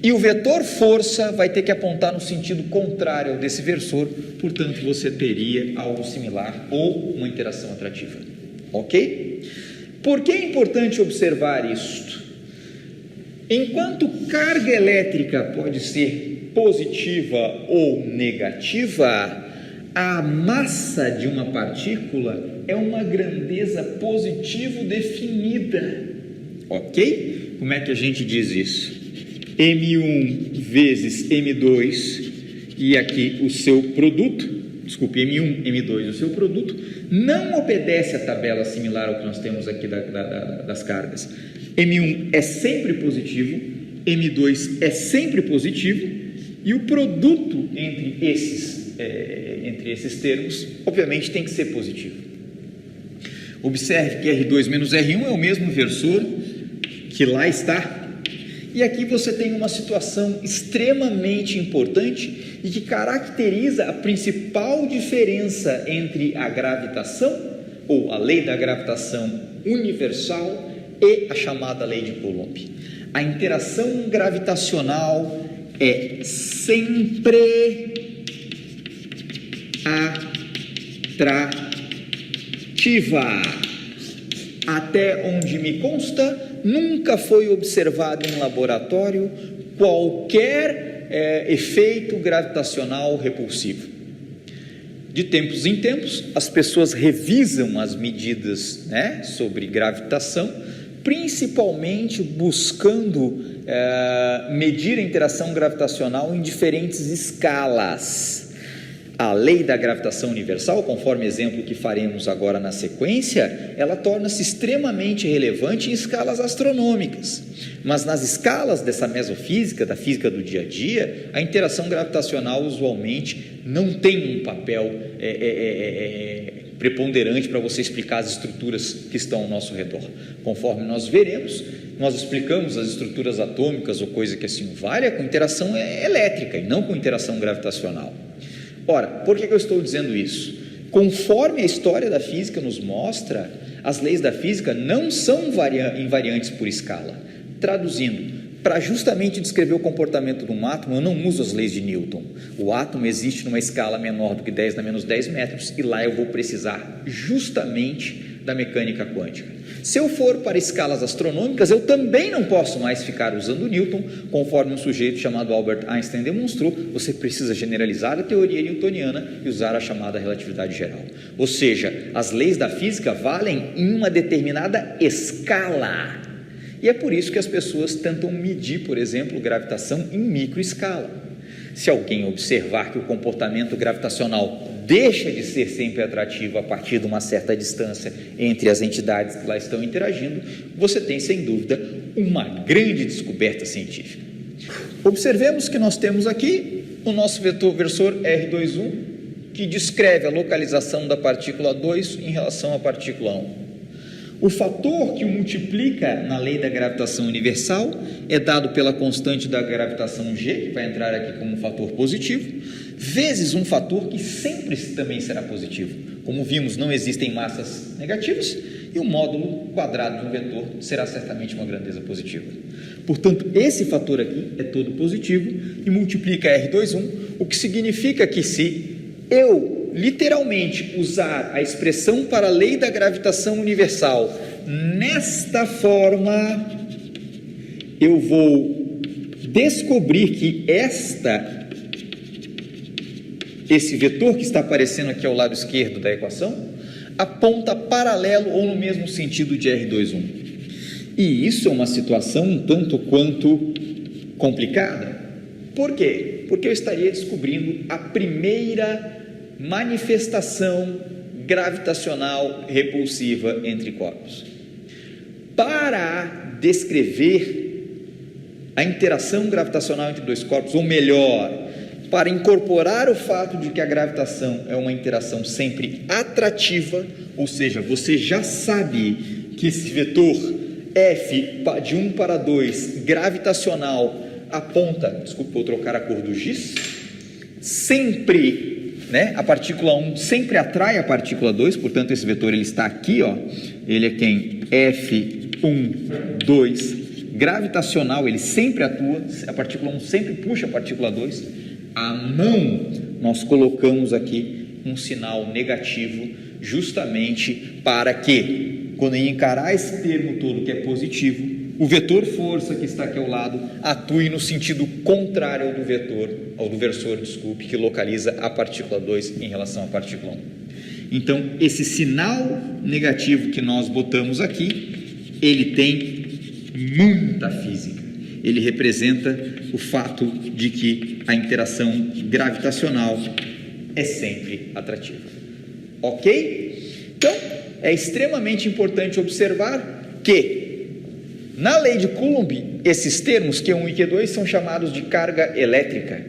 e o vetor força vai ter que apontar no sentido contrário ao desse versor, portanto você teria algo similar ou uma interação atrativa. Ok? Por que é importante observar isto? Enquanto carga elétrica pode ser positiva ou negativa, a massa de uma partícula é uma grandeza positivo definida. Ok? Como é que a gente diz isso? M1 vezes M2 e aqui o seu produto, desculpe, M1, M2, o seu produto, não obedece à tabela similar ao que nós temos aqui das cargas. M1 é sempre positivo, M2 é sempre positivo e o produto entre esses termos, obviamente, tem que ser positivo. Observe que R2 menos R1 é o mesmo versor que lá está. E aqui você tem uma situação extremamente importante e que caracteriza a principal diferença entre a gravitação, ou a lei da gravitação universal, e a chamada lei de Coulomb. A interação gravitacional é sempre atrativa. Até onde me consta, nunca foi observado em laboratório qualquer efeito gravitacional repulsivo. De tempos em tempos, as pessoas revisam as medidas, né, sobre gravitação, principalmente buscando medir a interação gravitacional em diferentes escalas. A lei da gravitação universal, conforme exemplo que faremos agora na sequência, ela torna-se extremamente relevante em escalas astronômicas. Mas nas escalas dessa mesofísica, da física do dia a dia, a interação gravitacional usualmente não tem um papel preponderante para você explicar as estruturas que estão ao nosso redor. Conforme nós veremos, nós explicamos as estruturas atômicas ou coisa que assim vale com interação elétrica e não com interação gravitacional. Ora, por que eu estou dizendo isso? Conforme a história da física nos mostra, as leis da física não são invariantes por escala. Traduzindo, para justamente descrever o comportamento de um átomo, eu não uso as leis de Newton. O átomo existe numa escala menor do que 10 na menos 10 metros e lá eu vou precisar justamente da mecânica quântica. Se eu for para escalas astronômicas, eu também não posso mais ficar usando Newton, conforme um sujeito chamado Albert Einstein demonstrou. Você precisa generalizar a teoria newtoniana e usar a chamada relatividade geral. Ou seja, as leis da física valem em uma determinada escala. E é por isso que as pessoas tentam medir, por exemplo, gravitação em microescala. Se alguém observar que o comportamento gravitacional deixa de ser sempre atrativo a partir de uma certa distância entre as entidades que lá estão interagindo, você tem, sem dúvida, uma grande descoberta científica. Observemos que nós temos aqui o nosso versor R21, que descreve a localização da partícula 2 em relação à partícula 1. O fator que o multiplica na lei da gravitação universal é dado pela constante da gravitação G, que vai entrar aqui como um fator positivo, vezes um fator que sempre também será positivo. Como vimos, não existem massas negativas e o módulo quadrado de um vetor será certamente uma grandeza positiva. Portanto, esse fator aqui é todo positivo e multiplica R21, o que significa que se eu literalmente usar a expressão para a lei da gravitação universal nesta forma, eu vou descobrir que esse vetor que está aparecendo aqui ao lado esquerdo da equação aponta paralelo ou no mesmo sentido de R21. E isso é uma situação um tanto quanto complicada. Por quê? Porque eu estaria descobrindo a primeira manifestação gravitacional repulsiva entre corpos. Para descrever a interação gravitacional entre dois corpos, ou melhor, para incorporar o fato de que a gravitação é uma interação sempre atrativa, ou seja, você já sabe que esse vetor F de 1 para 2 gravitacional aponta, desculpa, vou trocar a cor do giz, sempre, né, a partícula 1 sempre atrai a partícula 2, portanto esse vetor ele está aqui, ó, ele é quem? F1, 2, gravitacional, ele sempre atua, a partícula 1 sempre puxa a partícula 2, a mão nós colocamos aqui um sinal negativo justamente para que, quando encarar esse termo todo que é positivo, o vetor força que está aqui ao lado atue no sentido contrário ao do versor, que localiza a partícula 2 em relação à partícula 1. Então, esse sinal negativo que nós botamos aqui, ele tem muita física. Ele representa o fato de que a interação gravitacional é sempre atrativa. Ok? Então, é extremamente importante observar que na lei de Coulomb, esses termos Q1 e Q2 são chamados de carga elétrica.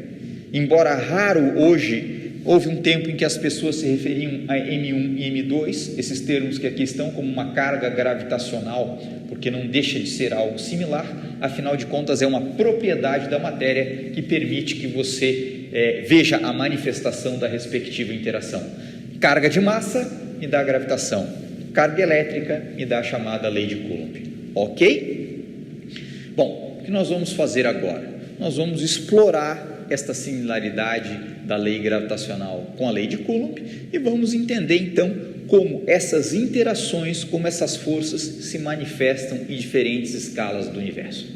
Embora raro hoje Houve um tempo em que as pessoas se referiam a M1 e M2, esses termos que aqui estão, como uma carga gravitacional, porque não deixa de ser algo similar, afinal de contas é uma propriedade da matéria que permite que você veja a manifestação da respectiva interação. Carga de massa me dá gravitação, carga elétrica me dá a chamada lei de Coulomb, ok? Bom, o que nós vamos fazer agora? Nós vamos explorar esta similaridade da lei gravitacional com a lei de Coulomb e vamos entender então como essas interações, como essas forças se manifestam em diferentes escalas do universo.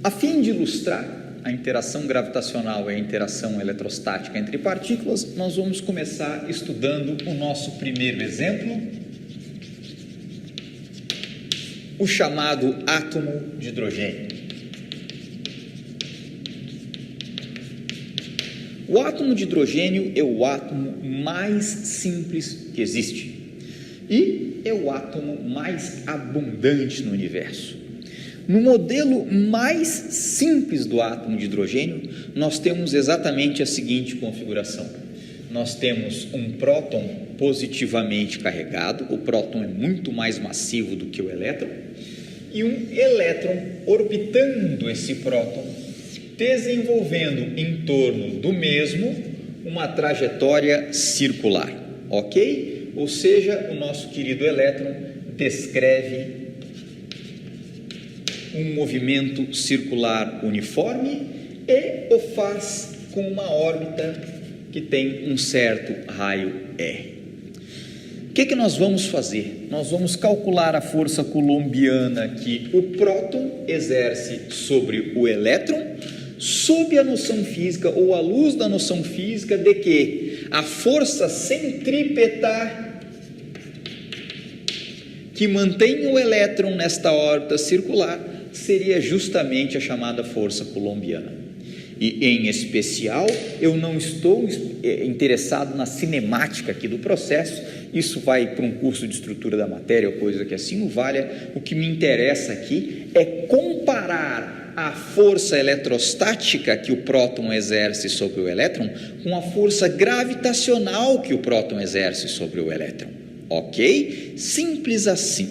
A fim de ilustrar a interação gravitacional e a interação eletrostática entre partículas, nós vamos começar estudando o nosso primeiro exemplo, o chamado átomo de hidrogênio. O átomo de hidrogênio é o átomo mais simples que existe e é o átomo mais abundante no universo. No modelo mais simples do átomo de hidrogênio, nós temos exatamente a seguinte configuração. Nós temos um próton positivamente carregado, o próton é muito mais massivo do que o elétron, e um elétron orbitando esse próton, desenvolvendo em torno do mesmo uma trajetória circular, ok? Ou seja, o nosso querido elétron descreve um movimento circular uniforme e o faz com uma órbita que tem um certo raio R. O que nós vamos fazer? Nós vamos calcular a força coulombiana que o próton exerce sobre o elétron, sob a noção física ou à luz da noção física de que a força centrípeta que mantém o elétron nesta órbita circular seria justamente a chamada força coulombiana. E, em especial, eu não estou interessado na cinemática aqui do processo, isso vai para um curso de estrutura da matéria ou coisa que assim o valha. O que me interessa aqui é comparar a força eletrostática que o próton exerce sobre o elétron com a força gravitacional que o próton exerce sobre o elétron, ok? Simples assim.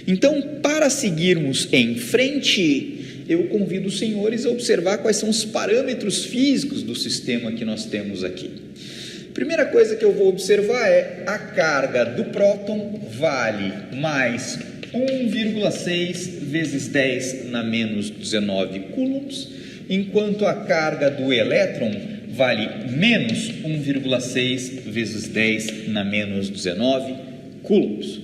Então, para seguirmos em frente, eu convido os senhores a observar quais são os parâmetros físicos do sistema que nós temos aqui. Primeira coisa que eu vou observar é a carga do próton vale mais 1,6 vezes 10 na menos 19 coulombs, enquanto a carga do elétron vale menos 1,6 vezes 10 na menos 19 coulombs.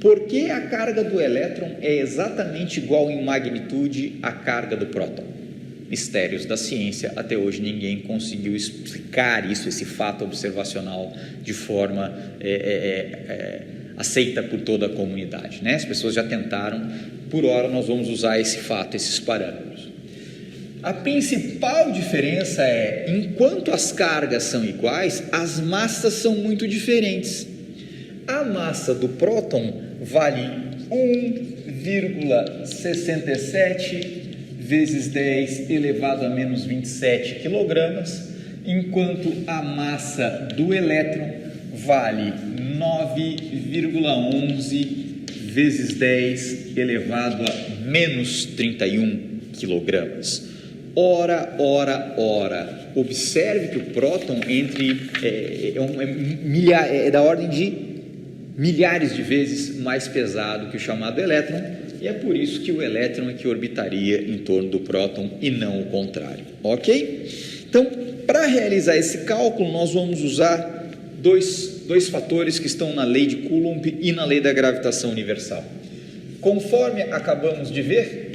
Por que a carga do elétron é exatamente igual em magnitude à carga do próton? Mistérios da ciência, até hoje ninguém conseguiu explicar isso, esse fato observacional de forma aceita por toda a comunidade, né? As pessoas já tentaram, por hora nós vamos usar esse fato, esses parâmetros. A principal diferença é, enquanto as cargas são iguais, as massas são muito diferentes. A massa do próton vale 1,67 vezes 10 elevado a menos 27 quilogramas, enquanto a massa do elétron vale 9,11 vezes 10 elevado a menos 31 quilogramas. Ora, observe que o próton é da ordem de milhares de vezes mais pesado que o chamado elétron, e é por isso que o elétron é que orbitaria em torno do próton e não o contrário, ok? Então, para realizar esse cálculo, nós vamos usar dois fatores que estão na lei de Coulomb e na lei da gravitação universal. Conforme acabamos de ver,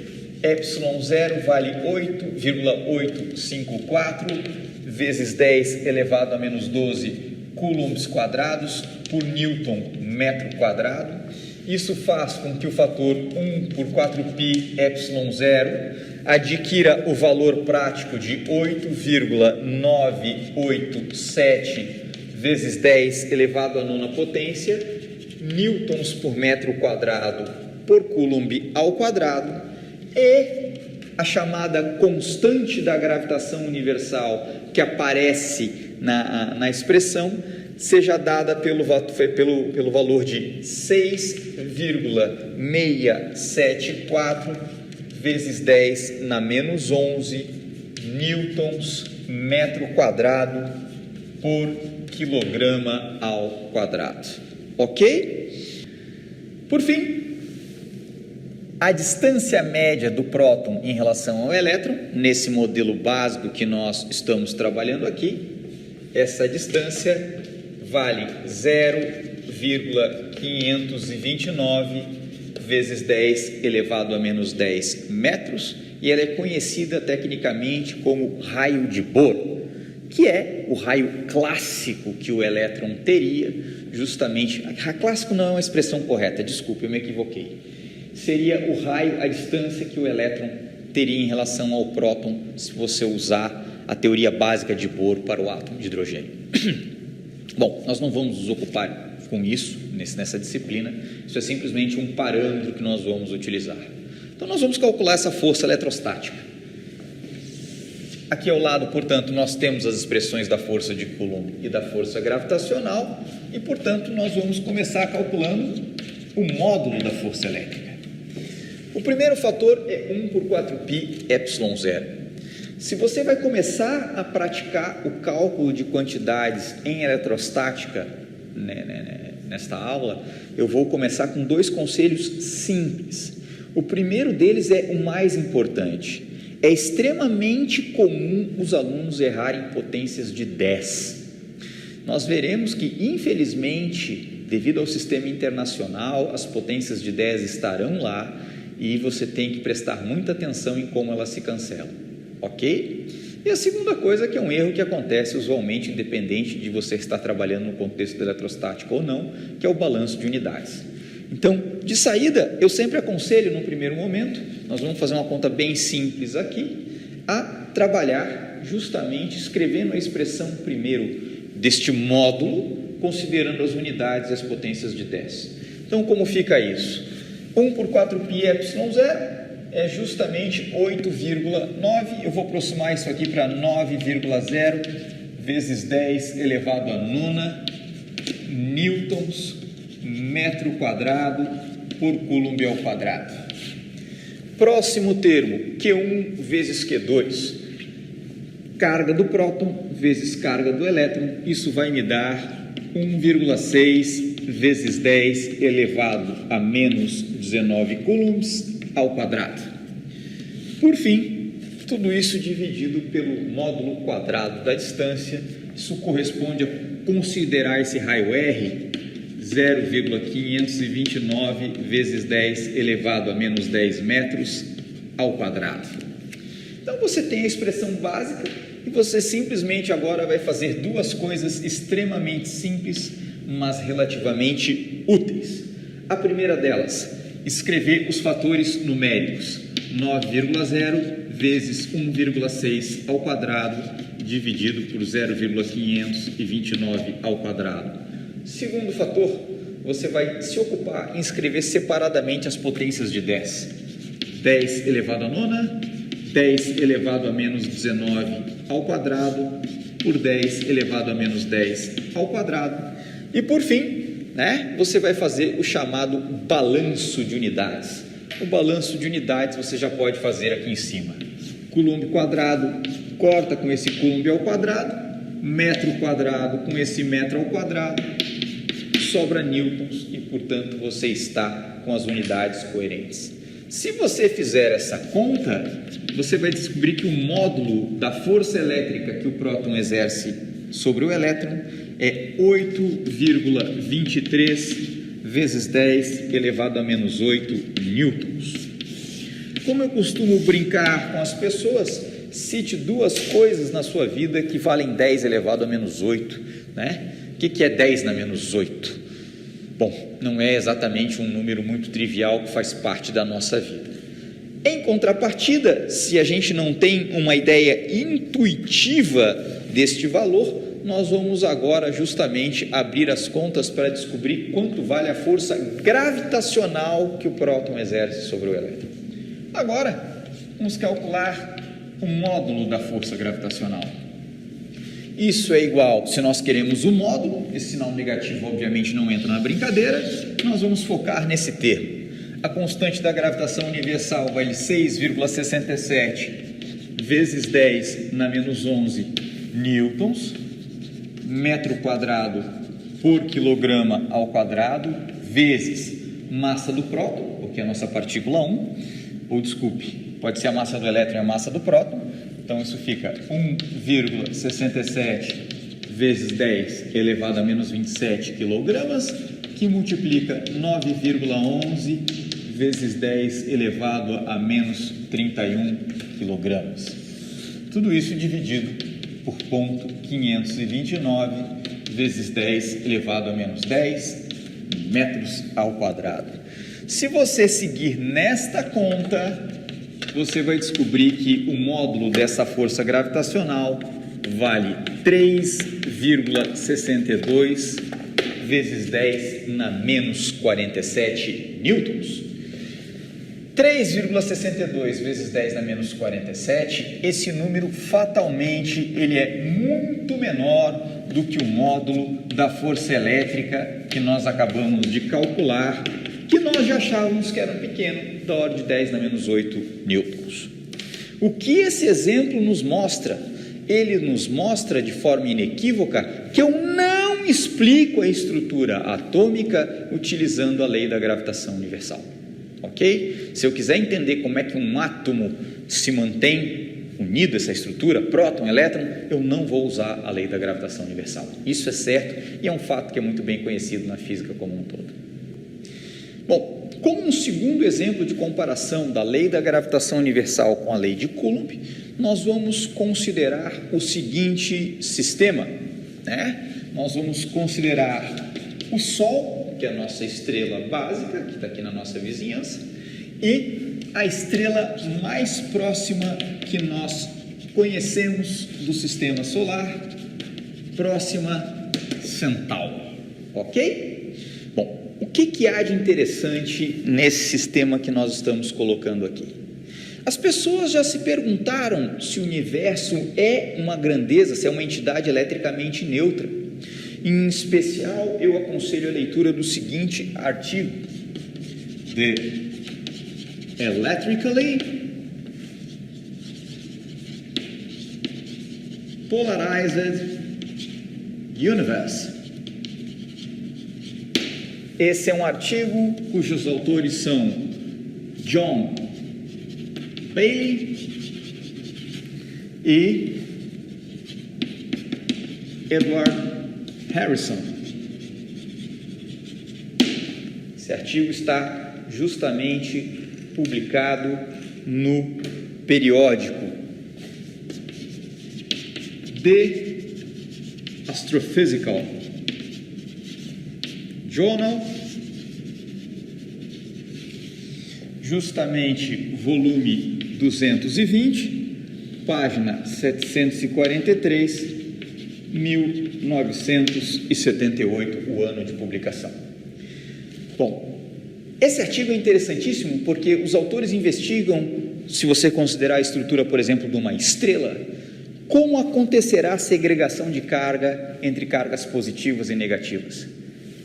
ε0 vale 8,854 vezes 10 elevado a menos 12 coulombs quadrados por Newton metro quadrado. Isso faz com que o fator 1 por 4π ε0 adquira o valor prático de 8,987 vezes 10 elevado à nona potência, newtons por metro quadrado por coulomb ao quadrado, e a chamada constante da gravitação universal que aparece na expressão seja dada pelo valor de 6,674 vezes 10 na menos 11 newtons metro quadrado por quilograma ao quadrado. Ok? Por fim, a distância média do próton em relação ao elétron, nesse modelo básico que nós estamos trabalhando aqui, essa distância vale 0,529 vezes 10 elevado a menos 10 metros, e ela é conhecida tecnicamente como raio de Bohr, que é o raio clássico que o elétron teria, justamente. Clássico não é uma expressão correta, desculpe, eu me equivoquei. Seria o raio, a distância que o elétron teria em relação ao próton, se você usar a teoria básica de Bohr para o átomo de hidrogênio. Bom, nós não vamos nos ocupar com isso nessa disciplina, isso é simplesmente um parâmetro que nós vamos utilizar. Então, nós vamos calcular essa força eletrostática. Aqui ao lado, portanto, nós temos as expressões da força de Coulomb e da força gravitacional, e, portanto, nós vamos começar calculando o módulo da força elétrica. O primeiro fator é 1 por 4π epsilon zero. Se você vai começar a praticar o cálculo de quantidades em eletrostática nesta aula, eu vou começar com dois conselhos simples. O primeiro deles é o mais importante. É extremamente comum os alunos errarem potências de 10. Nós veremos que, infelizmente, devido ao sistema internacional, as potências de 10 estarão lá e você tem que prestar muita atenção em como elas se cancelam, ok? E a segunda coisa, que é um erro que acontece usualmente, independente de você estar trabalhando no contexto eletrostático ou não, que é o balanço de unidades. Então, de saída, eu sempre aconselho, no primeiro momento, nós vamos fazer uma conta bem simples aqui, a trabalhar justamente escrevendo a expressão primeiro deste módulo, considerando as unidades e as potências de 10. Então, como fica isso? 1 por 4π epsilon zero é justamente 8,9, eu vou aproximar isso aqui para 9,0 vezes 10 elevado a nona newtons metro quadrado por Coulomb ao quadrado. Próximo termo, Q1 vezes Q2, carga do próton vezes carga do elétron, isso vai me dar 1,6 vezes 10 elevado a menos 19 coulombs ao quadrado. Por fim, tudo isso dividido pelo módulo quadrado da distância, isso corresponde a considerar esse raio R 0,529 vezes 10 elevado a menos 10 metros ao quadrado. Então, você tem a expressão básica e você simplesmente agora vai fazer duas coisas extremamente simples, mas relativamente úteis. A primeira delas, escrever os fatores numéricos. 9,0 vezes 1,6 ao quadrado dividido por 0,529 ao quadrado. Segundo fator, você vai se ocupar em escrever separadamente as potências de 10. 10 elevado a nona, 10 elevado a menos 19 ao quadrado, por 10 elevado a menos 10 ao quadrado. E por fim, você vai fazer o chamado balanço de unidades. O balanço de unidades você já pode fazer aqui em cima. Coulomb quadrado corta com esse Coulomb ao quadrado, metro quadrado com esse metro ao quadrado, sobra newtons e, portanto, você está com as unidades coerentes. Se você fizer essa conta, você vai descobrir que o módulo da força elétrica que o próton exerce sobre o elétron é 8,23 vezes 10 elevado a menos 8 newtons. Como eu costumo brincar com as pessoas, cite duas coisas na sua vida que valem 10 elevado a menos 8, O que é 10 na menos 8? Bom, não é exatamente um número muito trivial que faz parte da nossa vida. Em contrapartida, se a gente não tem uma ideia intuitiva deste valor, nós vamos agora justamente abrir as contas para descobrir quanto vale a força gravitacional que o próton exerce sobre o elétron. Agora, vamos calcular o módulo da força gravitacional. Isso é igual, se nós queremos o módulo, esse sinal negativo obviamente não entra na brincadeira, nós vamos focar nesse termo. A constante da gravitação universal vale 6,67 vezes 10 na menos 11 newtons, metro quadrado por quilograma ao quadrado, vezes massa do próton, porque é a nossa partícula 1, ou desculpe, pode ser a massa do elétron e a massa do próton, então isso fica 1,67 vezes 10 elevado a menos 27 quilogramas, que multiplica 9,11 vezes 10 elevado a menos 31 quilogramas. Tudo isso dividido por ponto 529 vezes 10 elevado a menos 10 metros ao quadrado. Se você seguir nesta conta, você vai descobrir que o módulo dessa força gravitacional vale 3,62 vezes 10 na menos 47 newtons. 3,62 vezes 10 na menos 47, esse número fatalmente ele é muito menor do que o módulo da força elétrica que nós acabamos de calcular, que nós já achávamos que era pequeno, da ordem de 10 na menos 8 newtons. O que esse exemplo nos mostra? Ele nos mostra de forma inequívoca que eu não explico a estrutura atômica utilizando a lei da gravitação universal. Ok? Se eu quiser entender como é que um átomo se mantém unido, essa estrutura, próton, elétron, eu não vou usar a lei da gravitação universal. Isso é certo e é um fato que é muito bem conhecido na física como um todo. Bom, como um segundo exemplo de comparação da lei da gravitação universal com a lei de Coulomb, nós vamos considerar o seguinte sistema, né? Nós vamos considerar o Sol, que é a nossa estrela básica, que está aqui na nossa vizinhança, e a estrela mais próxima que nós conhecemos do sistema solar, próxima Centauro, ok? Bom, o que há de interessante nesse sistema que nós estamos colocando aqui? As pessoas já se perguntaram se o universo é uma grandeza, se é uma entidade eletricamente neutra. Em especial, eu aconselho a leitura do seguinte artigo: The Electrically Polarized Universe. Esse é um artigo cujos autores são John Bailey e Edward Harrison. Esse artigo está justamente publicado no periódico The Astrophysical Journal, justamente volume 220, página 743, 1978, o ano de publicação. Bom, esse artigo é interessantíssimo porque os autores investigam, se você considerar a estrutura, por exemplo, de uma estrela, como acontecerá a segregação de carga entre cargas positivas e negativas.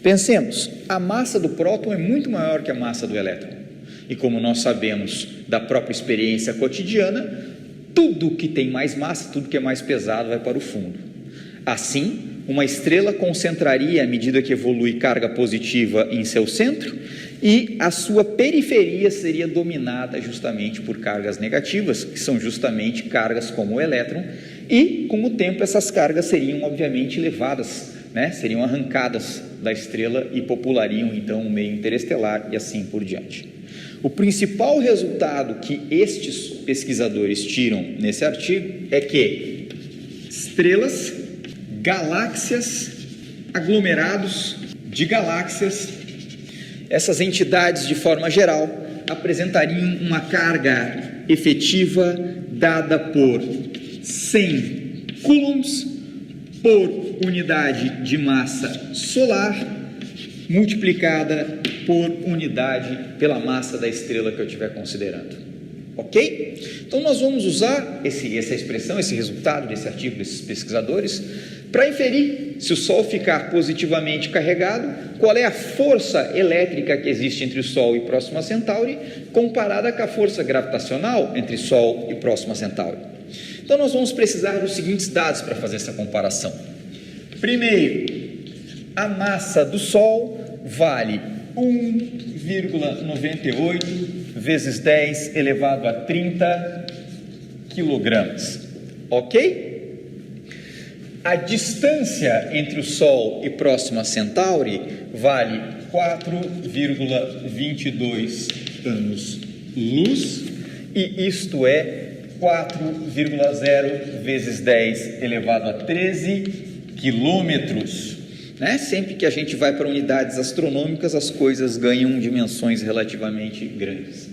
Pensemos, a massa do próton é muito maior que a massa do elétron. E como nós sabemos da própria experiência cotidiana, tudo que tem mais massa, tudo que é mais pesado vai para o fundo. Assim, uma estrela concentraria, à medida que evolui, carga positiva em seu centro e a sua periferia seria dominada justamente por cargas negativas, que são justamente cargas como o elétron, e com o tempo essas cargas seriam obviamente levadas, né? Seriam arrancadas da estrela e populariam então o meio interestelar e assim por diante. O principal resultado que estes pesquisadores tiram nesse artigo é que estrelas, galáxias, aglomerados de galáxias, essas entidades de forma geral apresentariam uma carga efetiva dada por 100 coulombs por unidade de massa solar multiplicada por unidade pela massa da estrela que eu estiver considerando. Ok? Então nós vamos usar essa expressão, esse resultado desse artigo desses pesquisadores para inferir, se o Sol ficar positivamente carregado, qual é a força elétrica que existe entre o Sol e Próxima Centauri, comparada com a força gravitacional entre Sol e Próxima Centauri. Então nós vamos precisar dos seguintes dados para fazer essa comparação. Primeiro, a massa do Sol vale 1,98 vezes 10 elevado a 30 quilogramas. Ok? A distância entre o Sol e Próxima Centauri vale 4,22 anos-luz, e isto é 4,0 vezes 10 elevado a 13 quilômetros. Sempre que a gente vai para unidades astronômicas, as coisas ganham dimensões relativamente grandes.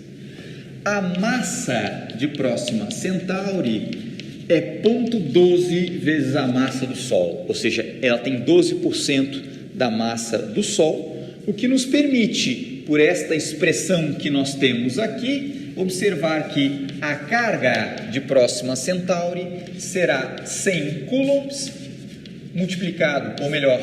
A massa de Próxima Centauri é 0,12 vezes a massa do Sol, ou seja, ela tem 12% da massa do Sol, o que nos permite, por esta expressão que nós temos aqui, observar que a carga de Próxima Centauri será 100 coulombs, multiplicado, ou melhor,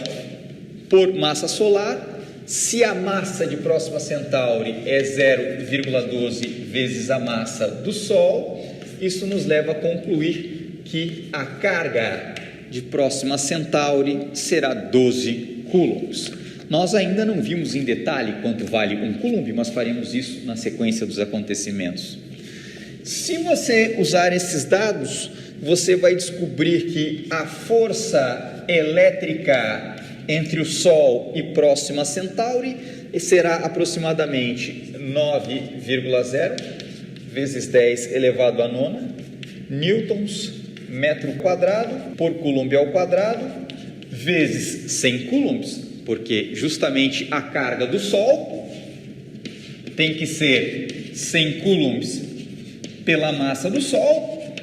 por massa solar. Se a massa de Próxima Centauri é 0,12 vezes a massa do Sol, isso nos leva a concluir que a carga de Próxima Centauri será 12 coulombs. Nós ainda não vimos em detalhe quanto vale um coulomb, mas faremos isso na sequência dos acontecimentos. Se você usar esses dados, você vai descobrir que a força elétrica entre o Sol e Próxima Centauri será aproximadamente 9,0 vezes 10 elevado a nona newtons metro quadrado por coulomb ao quadrado vezes 100 coulombs, porque justamente a carga do Sol tem que ser 100 coulombs pela massa do Sol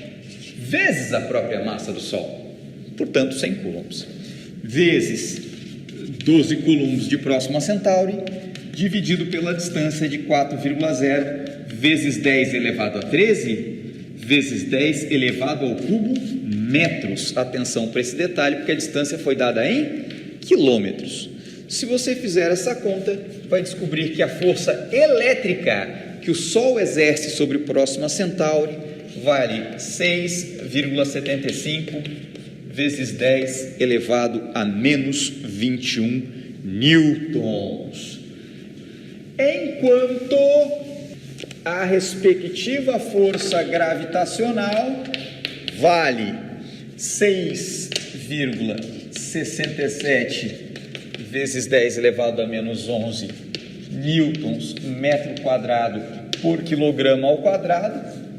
vezes a própria massa do Sol, portanto 100 coulombs, vezes 12 coulombs de Próxima Centauri, dividido pela distância de 4,0 vezes 10 elevado a 13, vezes 10 elevado ao cubo metros. Atenção para esse detalhe, porque a distância foi dada em quilômetros. Se você fizer essa conta, vai descobrir que a força elétrica que o Sol exerce sobre o Próxima Centauri vale 6,75 vezes 10 elevado a menos 21 newtons. Enquanto a respectiva força gravitacional vale 6,67 vezes 10 elevado a menos 11 newtons metro quadrado por quilograma ao quadrado.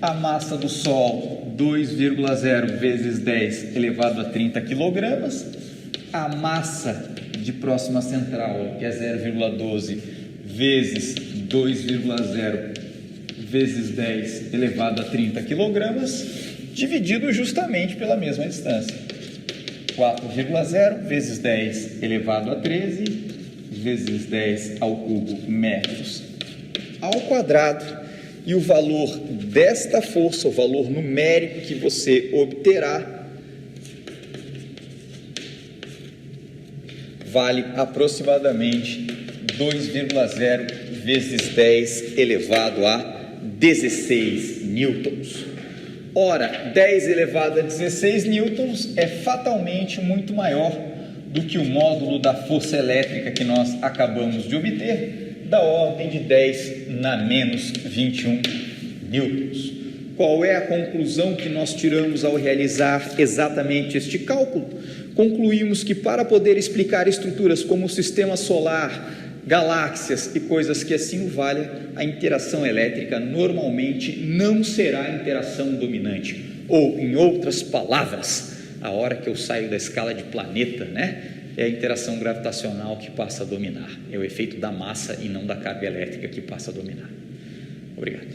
A massa do Sol, 2,0 vezes 10 elevado a 30 quilogramas. A massa de Próxima Centauri, que é 0,12 vezes 2,0 vezes 10 elevado a 30 quilogramas, dividido justamente pela mesma distância. 4,0 vezes 10 elevado a 13 vezes 10 ao cubo metros ao quadrado. E o valor desta força, o valor numérico que você obterá, vale aproximadamente 2,0 vezes 10 elevado a 16 newtons. Ora, 10 elevado a 16 newtons é fatalmente muito maior do que o módulo da força elétrica que nós acabamos de obter, da ordem de 10 na menos 21 newtons. Qual é a conclusão que nós tiramos ao realizar exatamente este cálculo? Concluímos que, para poder explicar estruturas como o sistema solar, galáxias e coisas que assim o valem, a interação elétrica normalmente não será a interação dominante. Ou, em outras palavras, a hora que eu saio da escala de planeta, é a interação gravitacional que passa a dominar. É o efeito da massa e não da carga elétrica que passa a dominar. Obrigado.